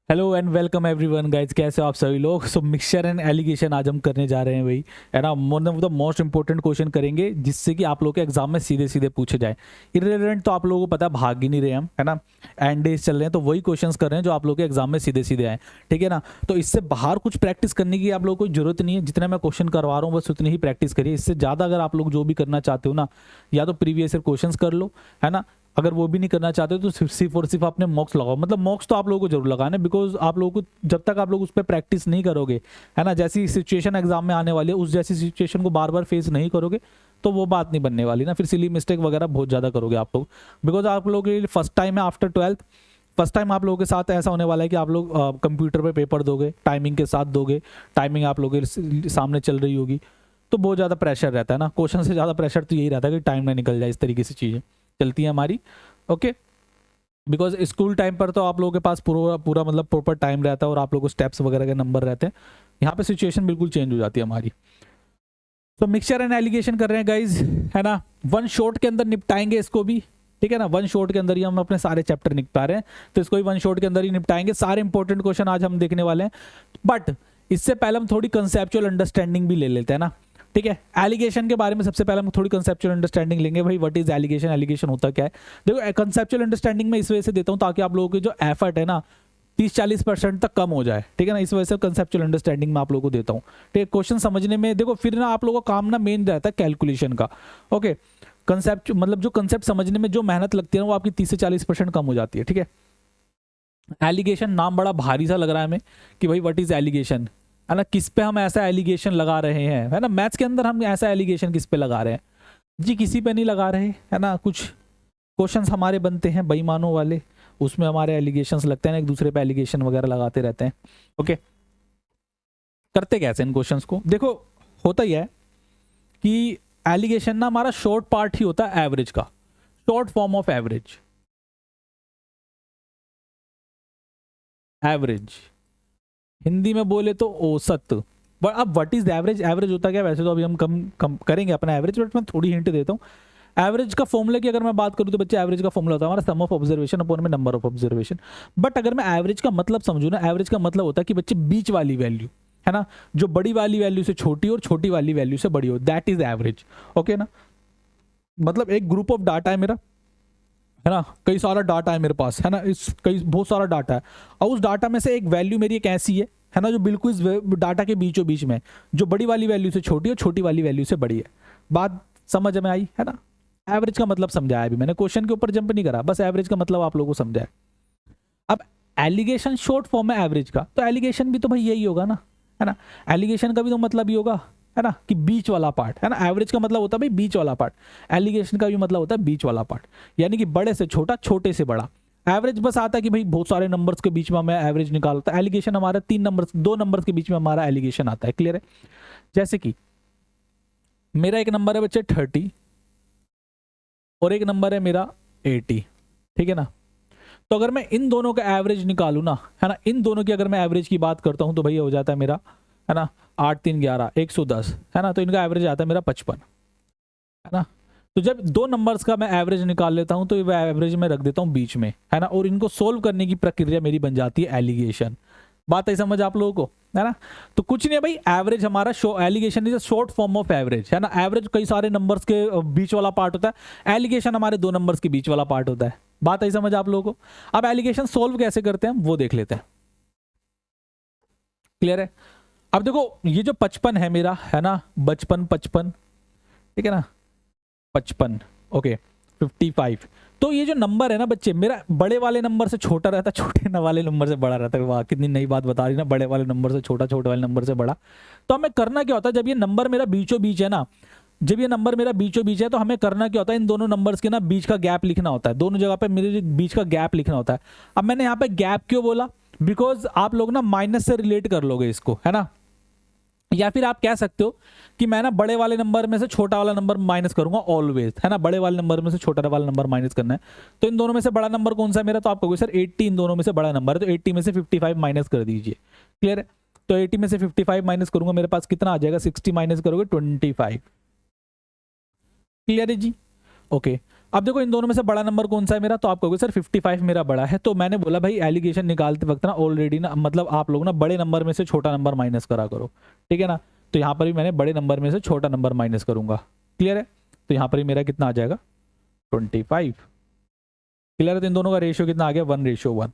Hello and welcome everyone guys, कैसे हो आप सभी लोग। सो मिक्सचर एंड एलिगेशन आज हम करने जा रहे हैं भाई, है ना। One of the most important question करेंगे जिससे कि आप लोग के एग्जाम में सीधे सीधे पूछे जाए। इररिलेवेंट तो आप लोगों को पता है, भाग ही नहीं रहे हम, है ना। एंड डेज चल रहे हैं तो वही क्वेश्चंस कर रहे हैं जो आप लोग के एग्जाम में सीधे सीधे आए, ठीक है ना। तो इससे बाहर कुछ प्रैक्टिस करने की आप लोगों को जरूरत नहीं है। जितना मैं क्वेश्चन करवा रहा हूँ बस उतनी ही प्रैक्टिस करिए। इससे ज़्यादा अगर आप लोग जो भी करना चाहते हो ना, या तो प्रीवियस ईयर क्वेश्चन कर लो, है ना। अगर वो भी नहीं करना चाहते तो सिर्फ और सिर्फ आपने मॉक्स लगाओ। मतलब मॉक्स तो आप लोगों को जरूर लगाना है, बिकॉज आप लोगों को जब तक आप लोग उस पर प्रैक्टिस नहीं करोगे, है ना, जैसी सिचुएशन एग्जाम में आने वाली है उस जैसी सिचुएशन को बार बार फेस नहीं करोगे तो वो बात नहीं बनने वाली ना। फिर सिली मिस्टेक वगैरह बहुत ज़्यादा करोगे आप लोग, बिकॉज आप लोगों के लिए फर्स्ट टाइम है आफ्टर 12th। फर्स्ट टाइम आप लोगों के साथ ऐसा होने वाला है कि आप लोग कंप्यूटर पे पेपर दोगे, टाइमिंग के साथ दोगे, टाइमिंग आप लोगों के सामने चल रही होगी, तो बहुत ज़्यादा प्रेशर रहता है ना। क्वेश्चन से ज़्यादा प्रेशर तो यही रहता है कि टाइम ना निकल जाए। इस तरीके से चीज़ें चलती हैं हमारी, ओके। बिकॉज स्कूल टाइम पर तो आप लोगों के पास पूरा पूरा मतलब प्रॉपर टाइम रहता है और आप लोगों को स्टेप्स वगैरह के नंबर रहते हैं। यहाँ पे सिचुएशन बिल्कुल चेंज हो जाती है हमारी। तो मिक्सचर एंड एलिगेशन कर रहे हैं गाइज, है ना। वन शॉट के अंदर निपटाएंगे इसको भी, ठीक है ना। वन शॉट के अंदर ही हम अपने सारे चैप्टर निपटा रहे हैं, तो इसको भी वन शॉट के अंदर ही निपटाएंगे। सारे इंपॉर्टेंट क्वेश्चन आज हम देखने वाले हैं, बट इससे पहले हम थोड़ी कंसेप्चुअल अंडरस्टैंडिंग भी ले लेते हैं ना, ठीक है। एलिगेशन के बारे में सबसे पहले हम थोड़ी कंसेप्चुअल अंडरस्टैंडिंग लेंगे। भाई व्हाट इज एलिगेशन, एलिगेशन होता क्या है। देखो कंसेप्चुअल अंडरस्टैंडिंग में इस वजह से देता हूँ ताकि आप लोगों की जो एफर्ट है ना 30-40% तक कम हो जाए, ठीक है ना। इस वजह से कंसेप्चुअल अंडरस्टैंडिंग में आप लोगों को देता हूँ, ठीक है। क्वेश्चन समझने में देखो फिर ना आप लोगों का काम ना मेन रहता है कैलकुलेशन का, ओके। कंसेप्ट मतलब जो कंसेप्ट समझने में जो मेहनत लगती है ना वो आपकी 30 से 40% कम हो जाती है, ठीक है। एलिगेशन नाम बड़ा भारी सा लग रहा है हमें कि भाई व्हाट इज एलिगेशन, है ना। किस पे हम ऐसा एलिगेशन लगा रहे हैं, है ना। मैथ्स के अंदर हम ऐसा एलिगेशन किस पे लगा रहे हैं जी, किसी पे नहीं लगा रहे, है ना। कुछ क्वेश्चंस हमारे बनते हैं बेईमानों वाले, उसमें हमारे एलिगेशंस लगते हैं, एक दूसरे पे एलिगेशन वगैरह लगाते रहते हैं, ओके। करते कैसे इन क्वेश्चंस को, देखो होता ही है कि एलिगेशन ना हमारा शॉर्ट पार्ट ही होता है एवरेज का, short form of average. Average Hindi में बोले तो औसत। बट अब व्हाट इज एवरेज, एवरेज होता क्या वैसे तो अभी हम कम करेंगे अपना एवरेज, बट मैं थोड़ी हिंट देता हूँ। एवरेज का फॉर्मूला की अगर मैं बात करूँ तो बच्चे एवरेज का फॉर्मूला होता है हमारा सम ऑफ ऑब्जर्वेशन अपॉन में नंबर ऑफ ऑब्जर्वेशन। बट अगर मैं एवरेज का मतलब समझू ना, एवरेज का मतलब होता है कि बच्चे बीच वाली वैल्यू, है ना, जो बड़ी वाली वैल्यू से छोटी और छोटी वाली वैल्यू से बड़ी हो, दैट इज एवरेज, ओके ना। मतलब एक ग्रुप ऑफ डाटा है मेरा, है ना, कई सारा डाटा है मेरे पास, है ना, इस कई बहुत सारा डाटा है, और उस डाटा में से एक वैल्यू मेरी एक ऐसी है ना जो बिल्कुल इस डाटा के बीचों बीच में, जो बड़ी वाली वैल्यू से छोटी और छोटी वाली वैल्यू से बड़ी है। बात समझ में आई, है ना। एवरेज का मतलब समझाया अभी मैंने, क्वेश्चन के ऊपर जंप नहीं करा, बस एवरेज का मतलब आप लोगों को समझाया। अब एलिगेशन शॉर्ट फॉर्म है एवरेज का, तो एलिगेशन भी तो भाई यही होगा ना, है ना। एलिगेशन का भी तो मतलब ही होगा, है ना, कि बीच वाला पार्ट, है ना। एवरेज का मतलब होता है भाई बीच वाला पार्ट, एलिगेशन का भी मतलब होता है बीच वाला पार्ट, यानी कि बड़े से छोटा, छोटे से बड़ा। एवरेज बस आता है कि भाई बहुत सारे नंबर्स के बीच में हमें एवरेज निकालता है। एलिगेशन हमारा 3 नंबर 2 नंबर्स के बीच में हमारा एलिगेशन आता है, क्लियर है। जैसे कि मेरा एक नंबर है बच्चे 30 और एक नंबर है मेरा 80, ठीक है ना। तो अगर मैं इन दोनों का एवरेज निकालू ना, है ना, इन दोनों की अगर मैं एवरेज की बात करता हूं तो भैया हो जाता है मेरा, है ना, 8 3 11 110, है ना। तो इनका एवरेज आता है मेरा 55, है ना। तो जब 2 नंबर्स का मैं एवरेज निकाल लेता हूं तो वह एवरेज में रख देता हूं बीच में, है ना, और इनको सोल्व करने की प्रक्रिया मेरी बन जाती है एलिगेशन। बात है समझ आप लोगों को, है ना। तो कुछ नहीं है भाई, एवरेज हमारा allegation is a short form of average, है ना। एवरेज कई सारे नंबर्स के बीच वाला पार्ट होता है, एलिगेशन हमारे 2 नंबर्स के बीच वाला पार्ट होता है। बात आई समझ आप लोगों को। अब एलिगेशन सोल्व कैसे करते हैं हम वो देख लेते हैं, क्लियर है। अब देखो ये जो 55 है मेरा, है ना, बचपन 55, ठीक है ना, 55, ओके, 55। तो ये जो नंबर है ना बच्चे, मेरा बड़े वाले नंबर से छोटा रहता है, छोटे वाले नंबर से बड़ा रहता है। वाह कितनी नई बात बता रही ना, बड़े वाले नंबर से छोटा, छोटे वाले नंबर से बड़ा। तो हमें करना क्या होता है, जब ये नंबर मेरा बीचों बीच है ना, जब ये नंबर मेरा बीचों बीच है तो हमें करना क्या होता है, इन दोनों नंबर्स के ना बीच का गैप लिखना होता है। दोनों जगह पे मेरे बीच का गैप लिखना होता है। अब मैंने यहाँ पे गैप क्यों बोला, बिकॉज आप लोग ना माइनस से रिलेट कर लोगे इसको, है ना। या फिर आप कह सकते हो कि मैं ना बड़े वाले नंबर में से छोटा वाला नंबर माइनस करूंगा ऑलवेज, है ना। बड़े वाले नंबर में से छोटा वाला नंबर माइनस करना है, तो इन दोनों में से बड़ा नंबर कौन सा है मेरा, तो आप कहोगे सर 80 इन दोनों में से बड़ा नंबर है, तो 80 में से 55 माइनस कर दीजिए, क्लियर है। तो 80 में से 55 माइनस करूंगा, मेरे पास कितना आ जाएगा, 60 माइनस करोगे 25, क्लियर है जी, ओके। अब देखो इन दोनों में से बड़ा नंबर कौन सा है मेरा, तो आप कहोगे सर 55 मेरा बड़ा है। तो मैंने बोला भाई एलिगेशन निकालते वक्त ना ऑलरेडी ना मतलब आप लोग ना बड़े नंबर में से छोटा नंबर माइनस करा करो, ठीक है ना। तो यहाँ पर भी मैंने बड़े नंबर में से छोटा नंबर माइनस करूंगा, क्लियर है। तो यहाँ पर भी मेरा कितना आ जाएगा 25, क्लियर है। तो इन दोनों का रेशियो कितना आ गया 1:1।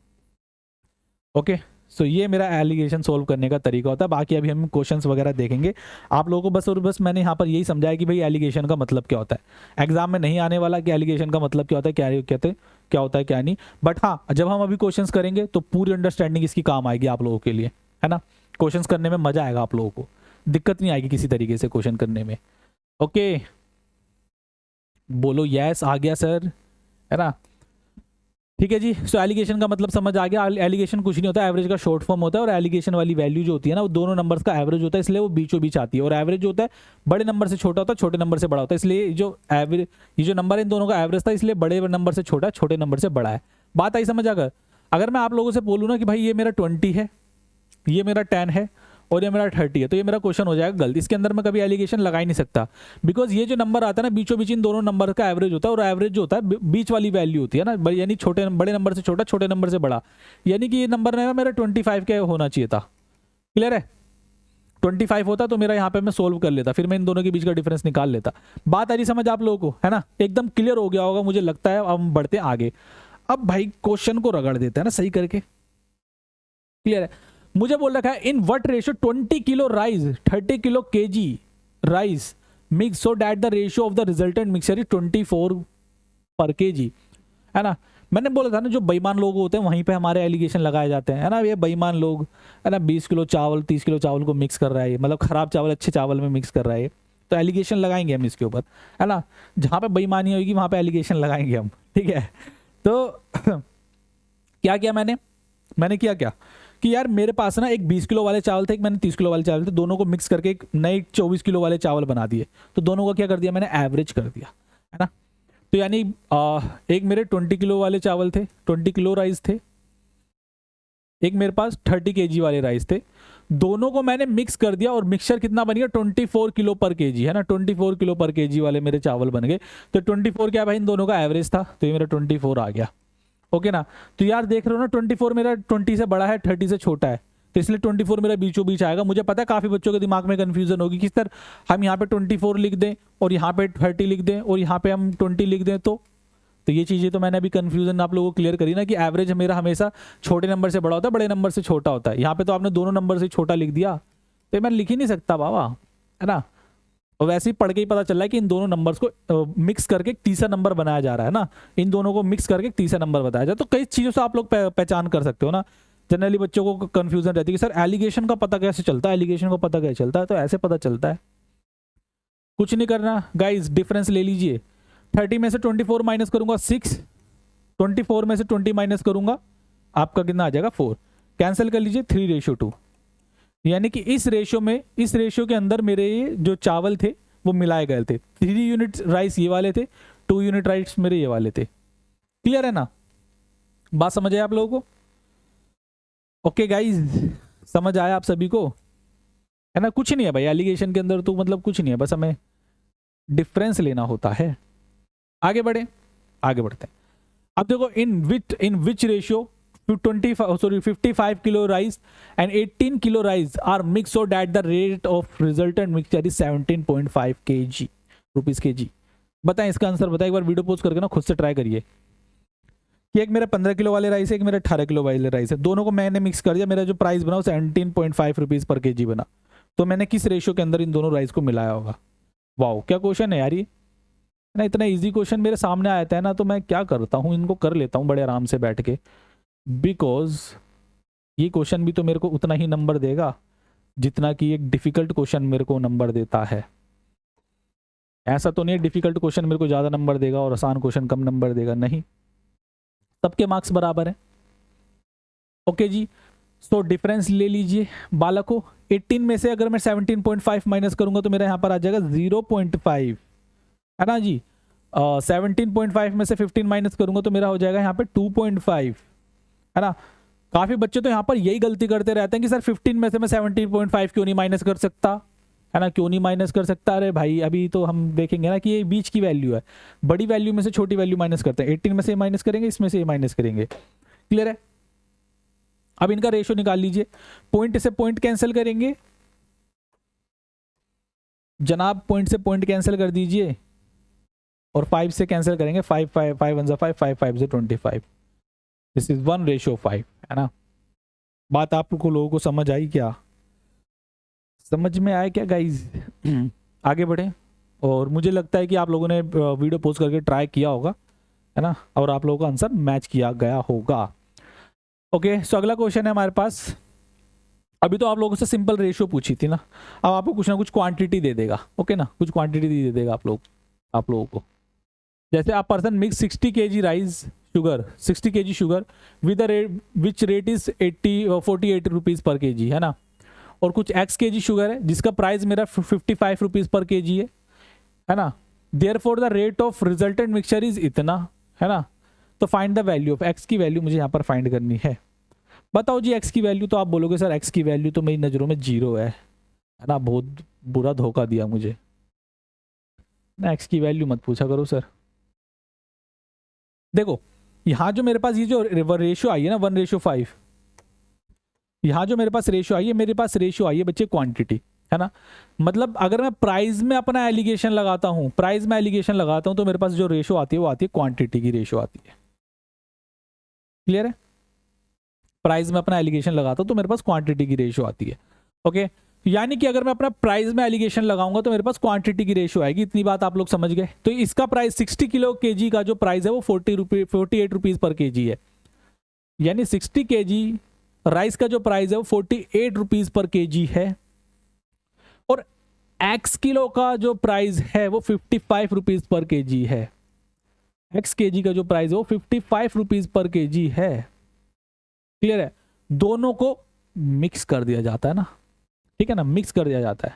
ओके, सो ये मेरा एलिगेशन सोल्व करने का तरीका होता है। बाकी अभी हम क्वेश्चंस वगैरह देखेंगे। आप लोगों को बस और बस मैंने यहाँ पर यही समझाया कि भाई एलिगेशन का मतलब क्या होता है। एग्जाम में नहीं आने वाला कि एलिगेशन का मतलब क्या होता है, क्या कहते हैं, क्या होता है क्या नहीं। बट हाँ, जब हम अभी क्वेश्चंस करेंगे तो पूरी अंडरस्टैंडिंग इसकी काम आएगी आप लोगों के लिए, है ना। क्वेश्चंस करने में मजा आएगा, आप लोगों को दिक्कत नहीं आएगी किसी तरीके से क्वेश्चन करने में। ओके, बोलो यस, आ गया सर, है ना। ठीक है जी। सो एलिगेशन का मतलब समझ आ गया। एलिगेशन कुछ नहीं होता, एवरेज का शॉर्ट फॉर्म होता है। और एलिगेशन वाली वैल्यू जो होती है ना, वो दोनों नंबर्स का एवरेज होता है, इसलिए वो बीचों बीच आती है। और एवरेज जो होता है बड़े नंबर से छोटा होता है, छोटे नंबर से बड़ा होता है। इसलिए जो एवरेज, ये जो नंबर इन दोनों का एवरेज था, इसलिए बड़े नंबर से छोटा, छोटे नंबर से बड़ा है। बात आई समझ। अगर मैं आप लोगों से बोलूँ ना कि भाई ये मेरा 20 है, ये मेरा 10 है और ये मेरा 30 है, तो ये मेरा क्वेश्चन हो जाएगा गलत। इसके अंदर मैं कभी एलिगेशन लगा ही नहीं सकता, बिकॉज ये जो नंबर आता है ना बीचों बीच, इन दोनों नंबर का एवरेज होता है। और एवरेज जो होता है बीच वाली वैल्यू होती है ना, यानी छोटे बड़े नंबर से छोटा, छोटे नंबर से बड़ा। यानी कि ये नंबर मेरा 25 का होना चाहिए था, क्लियर है। 25 होता तो मेरा यहाँ पे मैं सोल्व कर लेता, फिर मैं इन दोनों के बीच का डिफरेंस निकाल लेता। बात आ रही समझ आप लोगों को, है ना। एकदम क्लियर हो गया होगा मुझे लगता है। अब हम बढ़ते आगे। अब भाई क्वेश्चन को रगड़ देते हैं ना सही करके, क्लियर है। मुझे बोल रखा है in what ratio 20 kilo rice 30 kilo KG rice mix so that the ratio of the resultant mixture is 24 पर केजी, है ना। मैंने बोला था ना जो बेईमान लोग होते हैं वहीं पे हमारे एलिगेशन लगाए जाते हैं, है ना। ये बेईमान लोग, है ना, 20 किलो चावल 30 किलो चावल को मिक्स कर रहा है, मतलब खराब चावल अच्छे चावल में मिक्स कर रहा है, तो एलिगेशन लगाएंगे हम इसके ऊपर, है ना। जहाँ पे बेईमानी होगी वहाँ पे एलिगेशन लगाएंगे हम, ठीक है। तो क्या किया मैंने किया क्या कि यार मेरे पास ना एक 20 किलो वाले चावल थे, एक मैंने 30 किलो वाले चावल थे, दोनों को मिक्स करके एक नए 24 किलो वाले चावल बना दिए। तो दोनों का क्या कर दिया मैंने, एवरेज कर दिया, है ना। तो यानी एक मेरे 20 किलो वाले चावल थे, 20 किलो राइस थे, एक मेरे पास 30 केजी वाले राइस थे। दोनों को मैंने मिक्स कर दिया और मिक्सचर कितना बन गया 24 किलो पर केजी, है ना। 24 किलो पर केजी वाले मेरे चावल बन गए। तो 24 क्या भाई इन दोनों का एवरेज था, तो ये मेरा 24 आ गया, ओके ना। तो यार देख रहे हो ना 24 मेरा 20 से बड़ा है, 30 से छोटा है, तो इसलिए 24 मेरा बीचों बीच आएगा। मुझे पता है काफी बच्चों के दिमाग में कंफ्यूजन होगी किस तरह हम यहाँ पे 24 लिख दें और यहाँ पे 30 लिख दें और यहाँ पे हम 20 लिख दें। तो ये चीजें तो मैंने अभी कंफ्यूजन आप लोगों को क्लियर करी ना कि एवरेज मेरा हमेशा छोटे नंबर से बड़ा होता है, बड़े नंबर से छोटा होता है। यहाँ पे तो आपने दोनों नंबर से छोटा लिख दिया, तो मैं लिख ही नहीं सकता बाबा, है ना। और वैसे ही पढ़ के ही पता चल रहा है कि इन दोनों नंबर्स को मिक्स करके एक तीसरा नंबर बनाया जा रहा है ना। इन दोनों को मिक्स करके एक तीसरा नंबर बताया जाए। तो कई चीज़ों से आप लोग पहचान कर सकते हो ना। जनरली बच्चों को कंफ्यूजन रहती है कि सर एलिगेशन का पता कैसे चलता है, एलिगेशन का पता कैसे चलता है। तो ऐसे पता चलता है, कुछ नहीं करना गाइज, डिफरेंस ले लीजिए। 30 में से 24 माइनस करूंगा 6, 24 में से 20 माइनस करूंगा आपका कितना आ जाएगा 4। कैंसिल कर लीजिए 3:2, यानी कि इस रेशियो के अंदर मेरे ये जो चावल थे वो मिलाए गए थे। 3 यूनिट राइस ये वाले थे, 2 यूनिट राइस मेरे ये वाले थे। क्लियर है ना, बात समझ आए आप लोगों को। ओके गाइज, समझ आया आप सभी को, है ना। कुछ नहीं है भाई एलिगेशन के अंदर, तो मतलब कुछ नहीं है, बस हमें डिफरेंस लेना होता है। आगे बढ़ते हैं। अब देखो इन विच ratio 55 kilo rice and 18 kilo rice are mixed so that the rate of resultant mixture is 17.5 kg rupees kg। बताएं इसका आंसर, बताएं एक बार वीडियो पोस्ट करके ना खुद से ट्राई करिए कि एक मेरा 15 किलो वाले राइस है, एक मेरा 18 किलो वाले राइस है, दोनों को मैंने मिक्स कर दिया। मेरा जो प्राइस बना वो 17.5 रुपीज पर kg बना। तो मैंने किस रेशियो के अंदर इन दोनों राइस को मिलाया होगा। वाओ, क्या क्वेश्चन है यार ये ना। इतना इजी क्वेश्चन मेरे सामने आया है ना, तो मैं क्या करता हूँ, इनको कर लेता हूँ बड़े आराम से बैठ के, बिकॉज ये क्वेश्चन भी तो मेरे को उतना ही नंबर देगा जितना कि एक डिफिकल्ट क्वेश्चन मेरे को नंबर देता है। ऐसा तो नहीं है डिफिकल्ट क्वेश्चन मेरे को ज्यादा नंबर देगा और आसान क्वेश्चन कम नंबर देगा, नहीं, सबके मार्क्स बराबर है। ओके जी, तो डिफरेंस ले लीजिए बालकों। 18 में से अगर मैं 17.5 माइनस करूंगा तो मेरा यहाँ पर आ जाएगा 0.5, है ना जी। 17.5 में से 15 माइनस करूंगा तो मेरा हो जाएगा यहाँ पे 2.5, है ना। काफी बच्चे तो यहाँ पर यही गलती करते रहते हैं कि सर 15 में से मैं 17.5 क्यों नहीं माइनस कर सकता, है ना, क्यों नहीं माइनस कर सकता? अरे भाई अभी तो हम देखेंगे ना कि ये बीच की वैल्यू है, बड़ी वैल्यू में से छोटी वैल्यू माइनस करते हैं, 18 में से माइनस करेंगे, इसमें से माइनस करेंगे। क्लियर है? अब इनका रेशियो निकाल लीजिए, पॉइंट से पॉइंट कैंसिल करेंगे जनाब, पॉइंट से पॉइंट कैंसिल कर दीजिए और 5 से कैंसिल करेंगे, 5 5 5 1 5 5 5 से 25, दिस इज 1:5, है ना। बात आपको लोगों को समझ आई क्या? समझ में आया क्या गाइज? आगे बढ़े। और मुझे लगता है कि आप लोगों ने वीडियो पोस्ट करके ट्राई किया होगा, है ना, और आप लोगों का आंसर मैच किया गया होगा। ओके, सो अगला क्वेश्चन है हमारे पास। अभी तो आप लोगों से सिंपल रेशियो पूछी थी ना, अब आपको कुछ ना कुछ क्वांटिटी दे देगा। ओके ना, कुछ क्वांटिटी दे देगा आप लोगों को। जैसे आप person mix 60 kg rice sugar, 60 kg sugar with which rate is 48 rupees पर केजी, है ना। और कुछ x kg शुगर है जिसका प्राइस मेरा 55 रुपीज़ पर केजी है ना। Therefore the rate of resultant mixture is इतना, है ना। तो find the value of x की वैल्यू मुझे यहाँ पर फाइंड करनी है। बताओ जी x की वैल्यू। तो आप बोलोगे सर x की वैल्यू तो मेरी नज़रों में 0 है ना, बहुत बुरा धोखा दिया मुझे ना, x की वैल्यू मत पूछा करो सर। देखो यहाँ जो मेरे पास ये जो रेशियो आई है ना 1:5, यहाँ जो मेरे पास रेशियो आई है, मेरे पास रेशियो आई है बच्चे क्वांटिटी, है ना। मतलब अगर मैं प्राइस में अपना एलिगेशन लगाता हूँ, प्राइस में एलिगेशन लगाता हूँ, तो मेरे पास जो रेशियो आती है वो आती है क्वांटिटी की रेशियो आती है। क्लियर है? प्राइस में अपना एलिगेशन लगाता हूँ तो मेरे पास क्वांटिटी की रेशियो आती है। ओके, यानी कि अगर मैं अपना प्राइस में एलिगेशन लगाऊंगा तो मेरे पास क्वांटिटी की रेशियो आएगी। इतनी बात आप लोग समझ गए। तो इसका प्राइस 60 किलो केजी का जो प्राइस है वो 48 रुपीज़ पर केजी है, यानी 60 केजी राइस का जो प्राइस है वो 48 रुपीज़ पर केजी है। और x किलो का जो प्राइस है वो 55 रुपीज़ पर केजी है। x केजी का जो प्राइस है वो 55 रुपीज़ पर केजी है। क्लियर है? दोनों को मिक्स कर दिया जाता है ना, ठीक है ना, मिक्स कर दिया जाता है।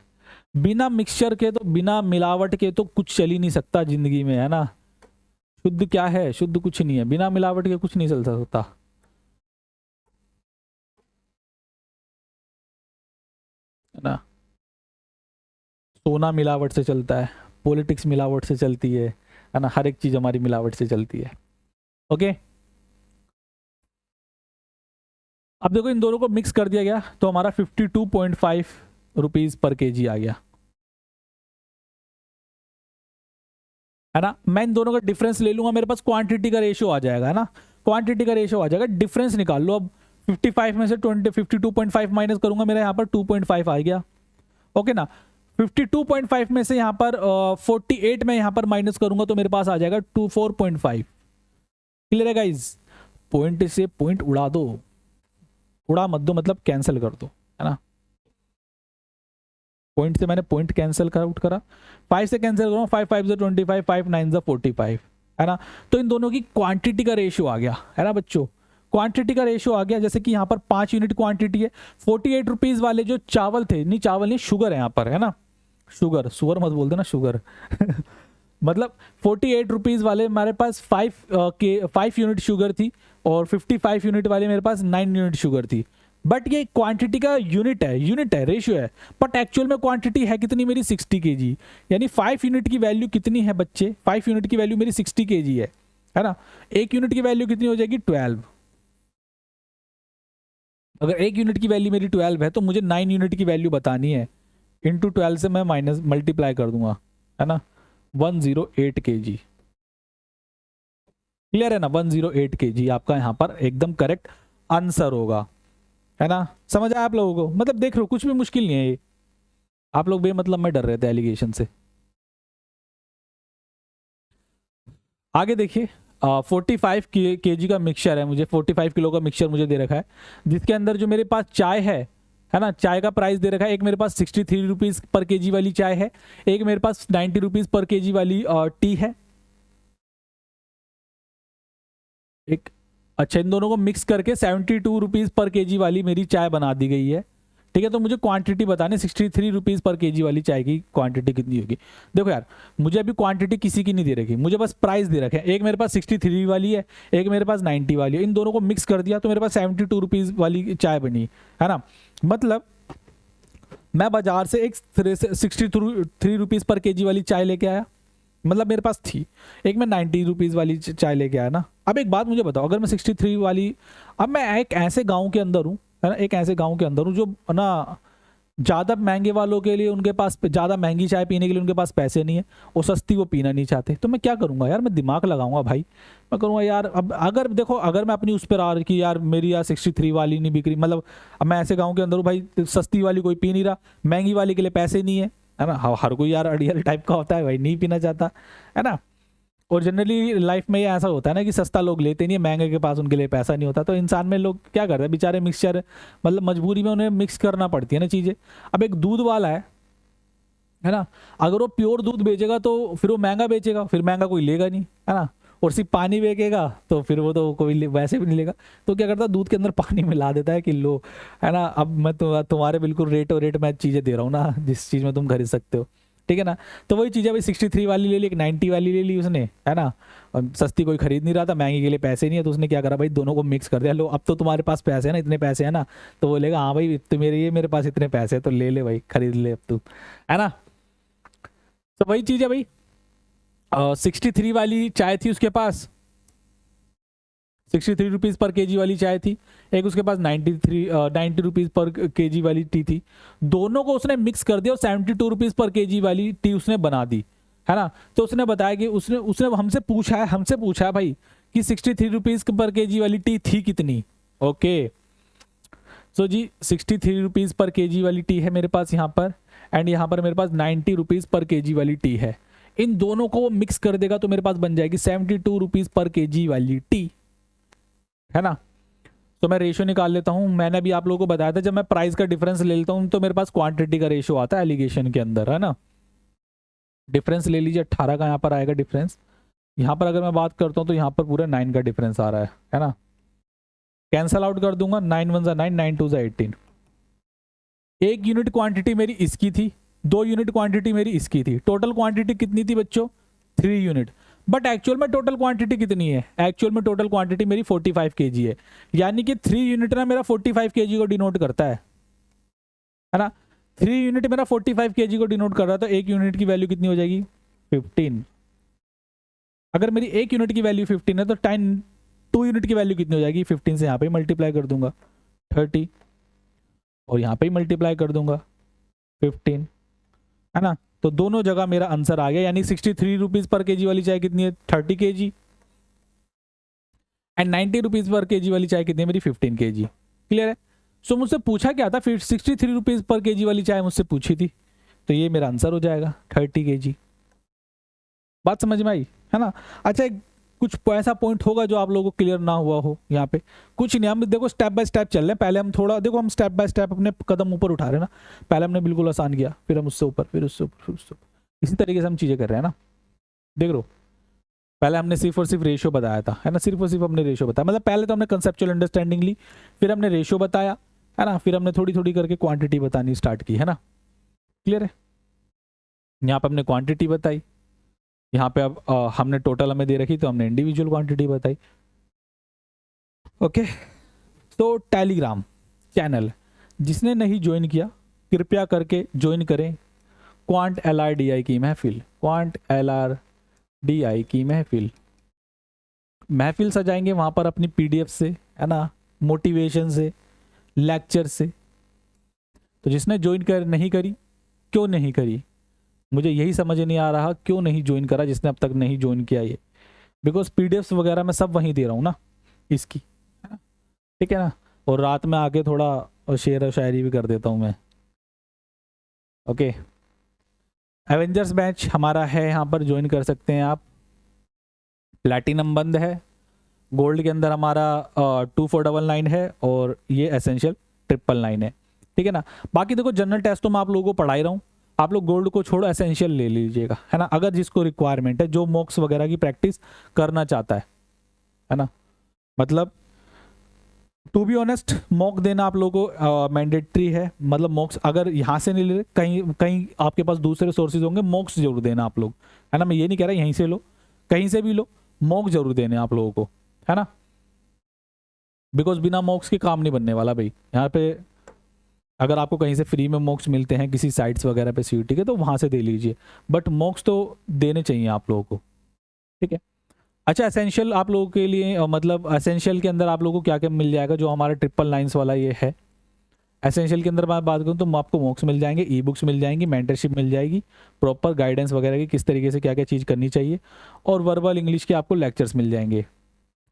बिना मिक्सचर के, तो बिना मिलावट के तो कुछ चल ही नहीं सकता जिंदगी में, है ना। शुद्ध क्या है? शुद्ध कुछ नहीं है, बिना मिलावट के कुछ नहीं चल सकता, है ना। सोना मिलावट से चलता है, पॉलिटिक्स मिलावट से चलती है ना, हर एक चीज हमारी मिलावट से चलती है। ओके, अब देखो इन दोनों को मिक्स कर दिया गया तो हमारा 52.5 रुपीज़ पर केजी आ गया, है ना। मैं इन दोनों का डिफरेंस ले लूंगा, मेरे पास क्वांटिटी का रेशियो आ जाएगा, है ना। क्वांटिटी का रेशियो आ जाएगा, डिफरेंस निकाल लो। अब 55 में से 52.5 माइनस करूंगा, मेरा यहाँ पर 2.5 आ गया। ओके ना, 52.5 में से यहाँ पर 48 में यहाँ पर माइनस करूंगा तो मेरे पास आ जाएगा 4.5। क्लियर है गाइज? पॉइंट से पॉइंट उड़ा दो, उड़ा मत दो, मतलब कैंसिल कर दो, है ना। पॉइंट से मैंने पॉइंट कैंसिल आउट करा, 5 से कैंसिल करूँ, 5 5 से 25, 5 9 से 45, है ना। तो इन दोनों की क्वांटिटी का रेशियो आ गया, है ना बच्चों। क्वांटिटी का रेशियो आ गया, जैसे कि यहाँ पर 5 यूनिट क्वांटिटी है। 48 रुपीज़ वाले जो चावल थे, नहीं चावल नहीं, शुगर है यहाँ पर, है ना। शुगर, सुगर मत बोल देना, शुगर मतलब 48 रुपीज़ वाले हमारे पास 5 यूनिट शुगर थी, और 55 यूनिट वाले मेरे पास 9 यूनिट शुगर थी। बट ये क्वांटिटी का यूनिट है, रेशियो है। बट एक्चुअल में क्वांटिटी है कितनी मेरी? 60 केजी। यानी 5 यूनिट की वैल्यू कितनी है बच्चे? 5 यूनिट की वैल्यू मेरी 60 केजी है ना। 1 यूनिट की वैल्यू कितनी हो जाएगी? 12। अगर 1 यूनिट की वैल्यू मेरी 12 है तो मुझे 9 यूनिट की वैल्यू बतानी है। इंटू 12 से मैं माइनस मल्टीप्लाई कर दूंगा, है ना। 108 केजी। क्लियर है ना? 108 केजी आपका यहाँ पर एकदम करेक्ट आंसर होगा, है ना। समझ आया आप लोगों को? मतलब देख लो, कुछ भी मुश्किल नहीं है ये। आप लोग बेमतलब में डर रहे थे एलिगेशन से। आगे देखिए, 45 केजी का मिक्सचर है, मुझे 45 किलो का मिक्सचर मुझे दे रखा है, जिसके अंदर जो मेरे पास चाय है ना, चाय का प्राइस दे रखा है। एक मेरे पास 63 रुपीज़ पर केजी वाली चाय है, एक मेरे पास 90 रुपीज़ पर केजी वाली टी है। एक, अच्छा, इन दोनों को मिक्स करके 72 रुपीज़ पर केजी वाली मेरी चाय बना दी गई है। ठीक है, तो मुझे क्वांटिटी बतानी, 63 रुपीज़ पर केजी वाली चाय की क्वांटिटी कितनी होगी। देखो यार, मुझे अभी क्वांटिटी किसी की नहीं दे रखी, मुझे बस प्राइस दे रखे हैं। एक मेरे पास 63 वाली है, एक मेरे पास 90 वाली है। इन दोनों को मिक्स कर दिया तो मेरे पास 72 रुपीज़ वाली चाय बनी, है ना। मतलब मैं बाजार से एक 63 रुपीज़ पर केजी वाली चाय लेके आया, मतलब मेरे पास थी, एक मैं 90 रुपीज़ वाली चाय लेके आया ना। अब एक बात मुझे बताओ, अगर मैं 63 वाली, अब मैं एक ऐसे गांव के अंदर हूँ, है ना, एक ऐसे गांव के अंदर हूँ जो ना ज़्यादा महंगे वालों के लिए, उनके पास ज़्यादा महंगी चाय पीने के लिए उनके पास पैसे नहीं है, और सस्ती वो पीना नहीं चाहते, तो मैं क्या करूँगा यार, मैं दिमाग लगाऊंगा भाई, मैं करूँगा यार। अब अगर देखो, अगर मैं अपनी उस पर आ रही कि यार मेरी यार 63 वाली नहीं बिक रही, मतलब अब मैं ऐसे गाँव के अंदर हूँ भाई, सस्ती वाली कोई पी नहीं रहा, महंगी वाली के लिए पैसे नहीं है ना, हर कोई यार अड़ियल टाइप का होता है भाई, नहीं पीना चाहता, है ना। और जनरली लाइफ में ये ऐसा होता है ना कि सस्ता लोग लेते नहीं है, महंगे के पास उनके लिए पैसा नहीं होता, तो इंसान में लोग क्या करते हैं बेचारे, मिक्सचर, मतलब मजबूरी में उन्हें मिक्स करना पड़ती है ना चीज़ें। अब एक दूध वाला है ना, अगर वो प्योर दूध बेचेगा तो फिर वो महंगा बेचेगा, फिर महंगा कोई लेगा नहीं, है ना। और सिर्फ पानी बेचेगा तो फिर वो तो कोई वैसे भी नहीं लेगा, तो क्या करता है, दूध के अंदर पानी मिला देता है कि लो, है ना, अब मैं तुम्हारे बिल्कुल रेट मैं चीज़ें दे रहा हूँ ना, जिस चीज़ में तुम खरीद सकते हो, ठीक है ना। तो वही चीज़ है भाई, 63 वाली ले ली, एक 90 वाली ले ली उसने, है ना, और सस्ती कोई खरीद नहीं रहा था, महंगी के लिए पैसे नहीं है, तो उसने क्या करा भाई, दोनों को मिक्स कर दिया, लो अब तो तुम्हारे पास पैसे है ना, इतने पैसे है ना, तो बोलेगा हाँ भाई तो मेरे पास इतने पैसे है, तो ले ले भाई, खरीद ले अब तू, है ना। तो वही चीज़ है भाई, 63 वाली चाय थी उसके पास, 63 रुपीज़ पर केजी वाली चाय थी, एक उसके पास 90 रुपीज़ पर केजी वाली टी थी, दोनों को उसने मिक्स कर दिया और 72 रुपीज़ पर केजी वाली टी उसने बना दी, है ना। तो उसने बताया कि उसने उसने हमसे पूछा है भाई कि 63 रुपीज़ पर केजी वाली टी थी कितनी। ओके, सो जी 63 रुपीज़ पर केजी वाली टी है मेरे पास यहाँ पर, एंड यहाँ पर मेरे पास 90 रुपीज़ पर केजी वाली टी है, इन दोनों को मिक्स कर देगा तो मेरे पास बन जाएगी 72 रुपीज़ पर केजी वाली टी, है ना। तो मैं रेशियो निकाल लेता हूँ, मैंने भी आप लोगों को बताया था, जब मैं प्राइस का डिफरेंस ले लेता हूँ तो मेरे पास क्वांटिटी का रेशियो आता है एलिगेशन के अंदर, है ना। डिफरेंस ले लीजिए, 18 का यहाँ पर आएगा डिफरेंस, यहाँ पर अगर मैं बात करता हूँ तो यहाँ पर पूरा 9 का डिफरेंस आ रहा है ना। कैंसल आउट कर दूंगा, 9 1 9, 9 2 18, एक यूनिट क्वांटिटी मेरी इसकी थी, 2 यूनिट क्वांटिटी मेरी इसकी थी, टोटल क्वांटिटी कितनी थी बच्चों, 3 यूनिट। बट एक्चुअल में टोटल क्वांटिटी कितनी है, एक्चुअल में टोटल क्वांटिटी मेरी 45 केजी है, यानी कि 3 यूनिट ना मेरा 45 केजी को डिनोट करता है ना। 3 यूनिट मेरा 45 केजी को डिनोट कर रहा है, तो एक यूनिट की वैल्यू कितनी हो जाएगी, 15। अगर मेरी एक यूनिट की वैल्यू 15 है तो 2 यूनिट की वैल्यू कितनी हो जाएगी, 15 से यहाँ पे मल्टीप्लाई कर दूंगा 30, और यहाँ पे ही मल्टीप्लाई कर दूंगा 15, है ना। तो दोनों जगह मेरा आंसर आ गया, यानी 63 रुपीज़ पर केजी वाली चाय कितनी है, 30 केजी, एंड 90 रुपीज़ पर केजी वाली चाय कितनी है मेरी, 15 केजी। क्लियर है। सो मुझसे पूछा क्या था, फिर 63 रुपीज़ पर केजी वाली चाय मुझसे पूछी थी, तो ये मेरा आंसर हो जाएगा 30 केजी। बात समझ में आई, है ना। अच्छा, कुछ ऐसा पॉइंट होगा जो आप लोगों को क्लियर ना हुआ हो यहाँ पे, कुछ नहीं, हम देखो स्टेप बाय स्टेप चल रहे हैं, पहले हम थोड़ा देखो, हम स्टेप बाय स्टेप अपने कदम ऊपर उठा रहे हैं ना, पहले हमने बिल्कुल आसान किया, फिर हम उससे ऊपर, फिर उससे ऊपर, फिर उससे ऊपर, इसी तरीके से हम चीज़ें कर रहे हैं ना। देख लो, पहले हमने सिर्फ और सिर्फ रेशियो बताया था, है ना, सिर्फ और सिर्फ हमने रेशियो बताया, मतलब पहले तो हमने कंसेप्चुअल अंडरस्टैंडिंग ली, फिर हमने रेशियो बताया, है ना, फिर हमने थोड़ी थोड़ी करके क्वांटिटी बतानी स्टार्ट की, है ना। क्लियर है। यहाँ पे हमने क्वांटिटी बताई, यहाँ पे अब हमने टोटल हमें दे रखी तो हमने इंडिविजुअल क्वांटिटी बताई। ओके, तो टेलीग्राम चैनल जिसने नहीं ज्वाइन किया कृपया करके ज्वाइन करें, क्वांट LRDI की महफिल, क्वांट LRDI की महफिल सजाएंगे वहाँ पर अपनी PDF से, है ना, मोटिवेशन से, लेक्चर से। तो जिसने ज्वाइन नहीं करी, क्यों नहीं करी, मुझे यही समझ नहीं आ रहा क्यों नहीं ज्वाइन करा जिसने अब तक नहीं ज्वाइन किया ये, बिकॉज PDFs वगैरह मैं सब वहीं दे रहा हूँ ना इसकी, है ना, ठीक है ना। और रात में आके थोड़ा शेर और शायरी भी कर देता हूँ मैं। ओके, एवेंजर्स बैच हमारा है, यहाँ पर ज्वाइन कर सकते हैं आप, प्लैटिनम बंद है, गोल्ड के अंदर हमारा 2499 है, और ये एसेंशियल 999 है, ठीक है ना। बाकी देखो जनरल टेस्ट तो मैं आप लोगों को पढ़ा ही रहा हूँ, आप लोग गोल्ड को छोड़ो एसेंशियल ले लीजिएगा, है ना, अगर जिसको रिक्वायरमेंट है, जो मॉक्स वगैरह की प्रैक्टिस करना चाहता है ना। मतलब टू बी ऑनेस्ट मॉक देना आप लोगों को मैंडेटरी है, मतलब मॉक्स अगर यहाँ से नहीं ले रहे, कहीं कहीं आपके पास दूसरे सोर्सेज होंगे, मॉक्स जरूर देना आप लोग, है ना। मैं ये नहीं कह रहा यहीं से लो, कहीं से भी लो, मॉक जरूर देने आप लोगों को, है ना, बिकॉज बिना मॉक्स के काम नहीं बनने वाला भाई यहाँ पे। अगर आपको कहीं से फ्री में मॉक्स मिलते हैं किसी साइट्स वगैरह पे सीयूटी के, तो वहाँ से दे लीजिए, बट मॉक्स तो देने चाहिए आप लोगों को, ठीक है। अच्छा, एसेंशियल आप लोगों के लिए मतलब एसेंशियल के अंदर आप लोगों को क्या क्या मिल जाएगा, जो हमारा 999 वाला ये है। एसेंशियल के अंदर मैं बात करूँ तो आपको मॉक्स मिल जाएंगे, ई बुक्स मिल जाएंगी, मेंटरशिप मिल जाएगी, प्रॉपर गाइडेंस वगैरह की किस तरीके से क्या क्या चीज़ करनी चाहिए, और वर्बल इंग्लिश के आपको लेक्चर्स मिल जाएंगे।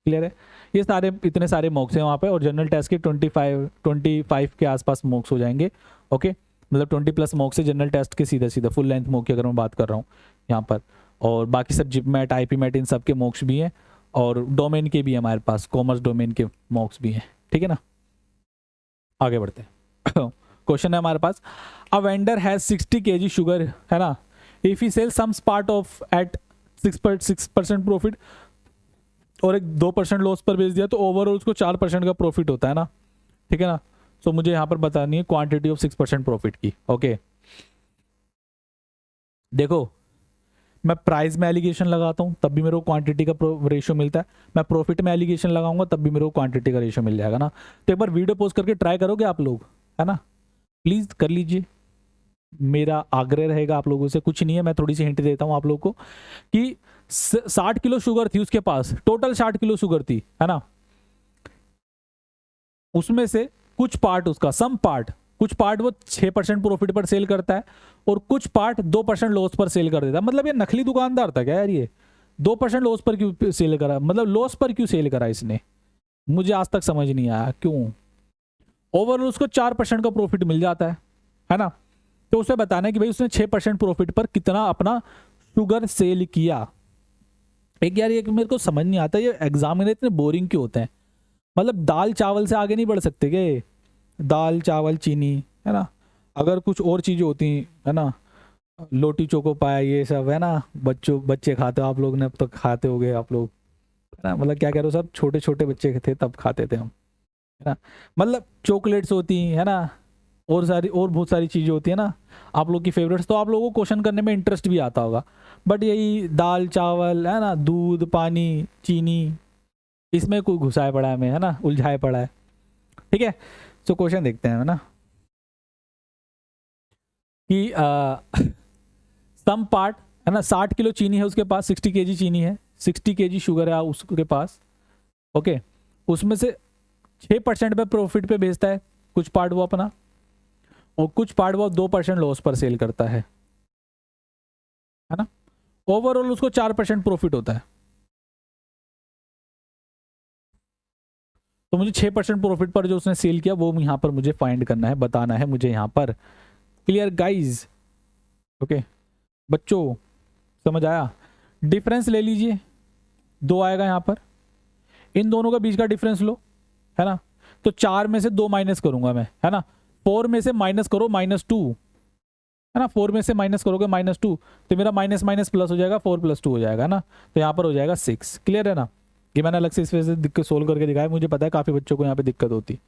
क्लियर है, ये सारे इतने सारे मॉक्स हैं वहाँ पे, और जनरल टेस्ट के 25 के आसपास मॉक्स हो जाएंगे। ओके, मतलब 20+ मॉक्स है जनरल टेस्ट के, सीधा सीधा फुल लेंथ मॉक की अगर मैं बात कर रहा हूँ यहाँ पर। और बाकी सब जिप मैट, IP मैट, इन सब के मॉक्स भी हैं, और डोमेन के भी हैं हमारे पास, कॉमर्स डोमेन के मॉक्स भी हैं, ठीक है ना। आगे बढ़ते हैं। क्वेश्चन है हमारे पास, a vendor has 60 kg sugar, है ना, if he sell sums part of at 6% profit, और एक 2% लॉस पर बेच दिया, तो ओवरऑल उसको 4% का प्रॉफिट होता है ना, ठीक है ना। तो मुझे यहाँ पर बतानी है क्वांटिटी ऑफ 6% प्रॉफिट की। ओके, देखो मैं प्राइस में एलिगेशन लगाता हूँ तब भी मेरे को क्वांटिटी का रेशियो मिलता है, मैं प्रॉफिट में एलिगेशन लगाऊंगा तब भी मेरे को क्वांटिटी का रेशियो मिल जाएगा ना। तो एक बार वीडियो पोस्ट करके ट्राई करोगे आप लोग, है ना, प्लीज़ कर लीजिए, मेरा आग्रह रहेगा आप लोगों से। कुछ नहीं है, मैं थोड़ी सी हिंट देता हूँ आप लोगों को कि 60 किलो शुगर थी उसके पास, टोटल 60 किलो शुगर थी, है ना, उसमें से कुछ पार्ट उसका, सम पार्ट, कुछ पार्ट वो 6% प्रॉफिट पर सेल करता है, और कुछ पार्ट 2% लॉस पर सेल कर देता है। मतलब ये नकली दुकानदार था क्या यार, ये 2% लॉस पर क्यों सेल करा, मतलब लॉस पर क्यों सेल करा इसने, मुझे आज तक समझ नहीं आया क्यों। ओवरऑल उसको 4% का प्रॉफिट मिल जाता है ना। तो उसे बताना है कि भाई उसने 6% प्रॉफिट पर कितना अपना शुगर सेल किया। एक यार ये मेरे को समझ नहीं आता, ये एग्जाम में इतने बोरिंग क्यों होते हैं, मतलब दाल चावल से आगे नहीं बढ़ सकते क्या, दाल चावल चीनी, है ना, अगर कुछ और चीज़ें होती, है ना, लोटी चोको पाया, ये सब, है ना, बच्चे खाते हो आप लोग ने, अब तक खाते होगे आप लोग, है ना, मतलब क्या कह रहे हो, सब छोटे छोटे बच्चे थे तब खाते थे हम, है ना, मतलब चॉकलेट्स होती, है ना, और सारी और बहुत सारी चीज़ें होती है ना आप लोग की फेवरेट्स, तो आप लोगों को क्वेश्चन करने में इंटरेस्ट भी आता होगा। बट यही दाल चावल, है ना, दूध पानी चीनी, इसमें कोई घुसाए पड़ा है, हमें, है ना, उलझाए पड़ा है, ठीक है। तो क्वेश्चन देखते हैं, है ना, कि सम पार्ट, है ना, 60 किलो चीनी है उसके पास, 60 kg चीनी है, 60 kg शुगर है उसके पास। ओके, उसमें से 6% पे प्रॉफिट पे बेचता है कुछ पार्ट वो अपना, और कुछ पार्ट वो 2% लॉस पर सेल करता है ना। ओवरऑल उसको 4% प्रॉफिट होता है। तो मुझे 6% प्रॉफिट पर जो उसने सेल किया वो यहाँ पर मुझे फाइंड करना है, बताना है मुझे यहाँ पर। क्लियर गाइज, ओके बच्चों, समझ आया। डिफरेंस ले लीजिए, 2 आएगा यहाँ पर, इन दोनों का बीच का डिफरेंस लो, है ना। तो 4 में से 2 माइनस करूंगा मैं, है ना, 4 में से माइनस करो -2, है ना, 4 में से माइनस करोगे -2, तो मेरा माइनस माइनस प्लस हो जाएगा, 4 + 2 हो जाएगा ना, तो यहाँ पर हो जाएगा 6। क्लियर है ना, ये मैंने अलग से इस वजह से दिक्कत सोल्व करके दिखाया, मुझे पता है काफ़ी बच्चों को यहाँ पे दिक्कत होती।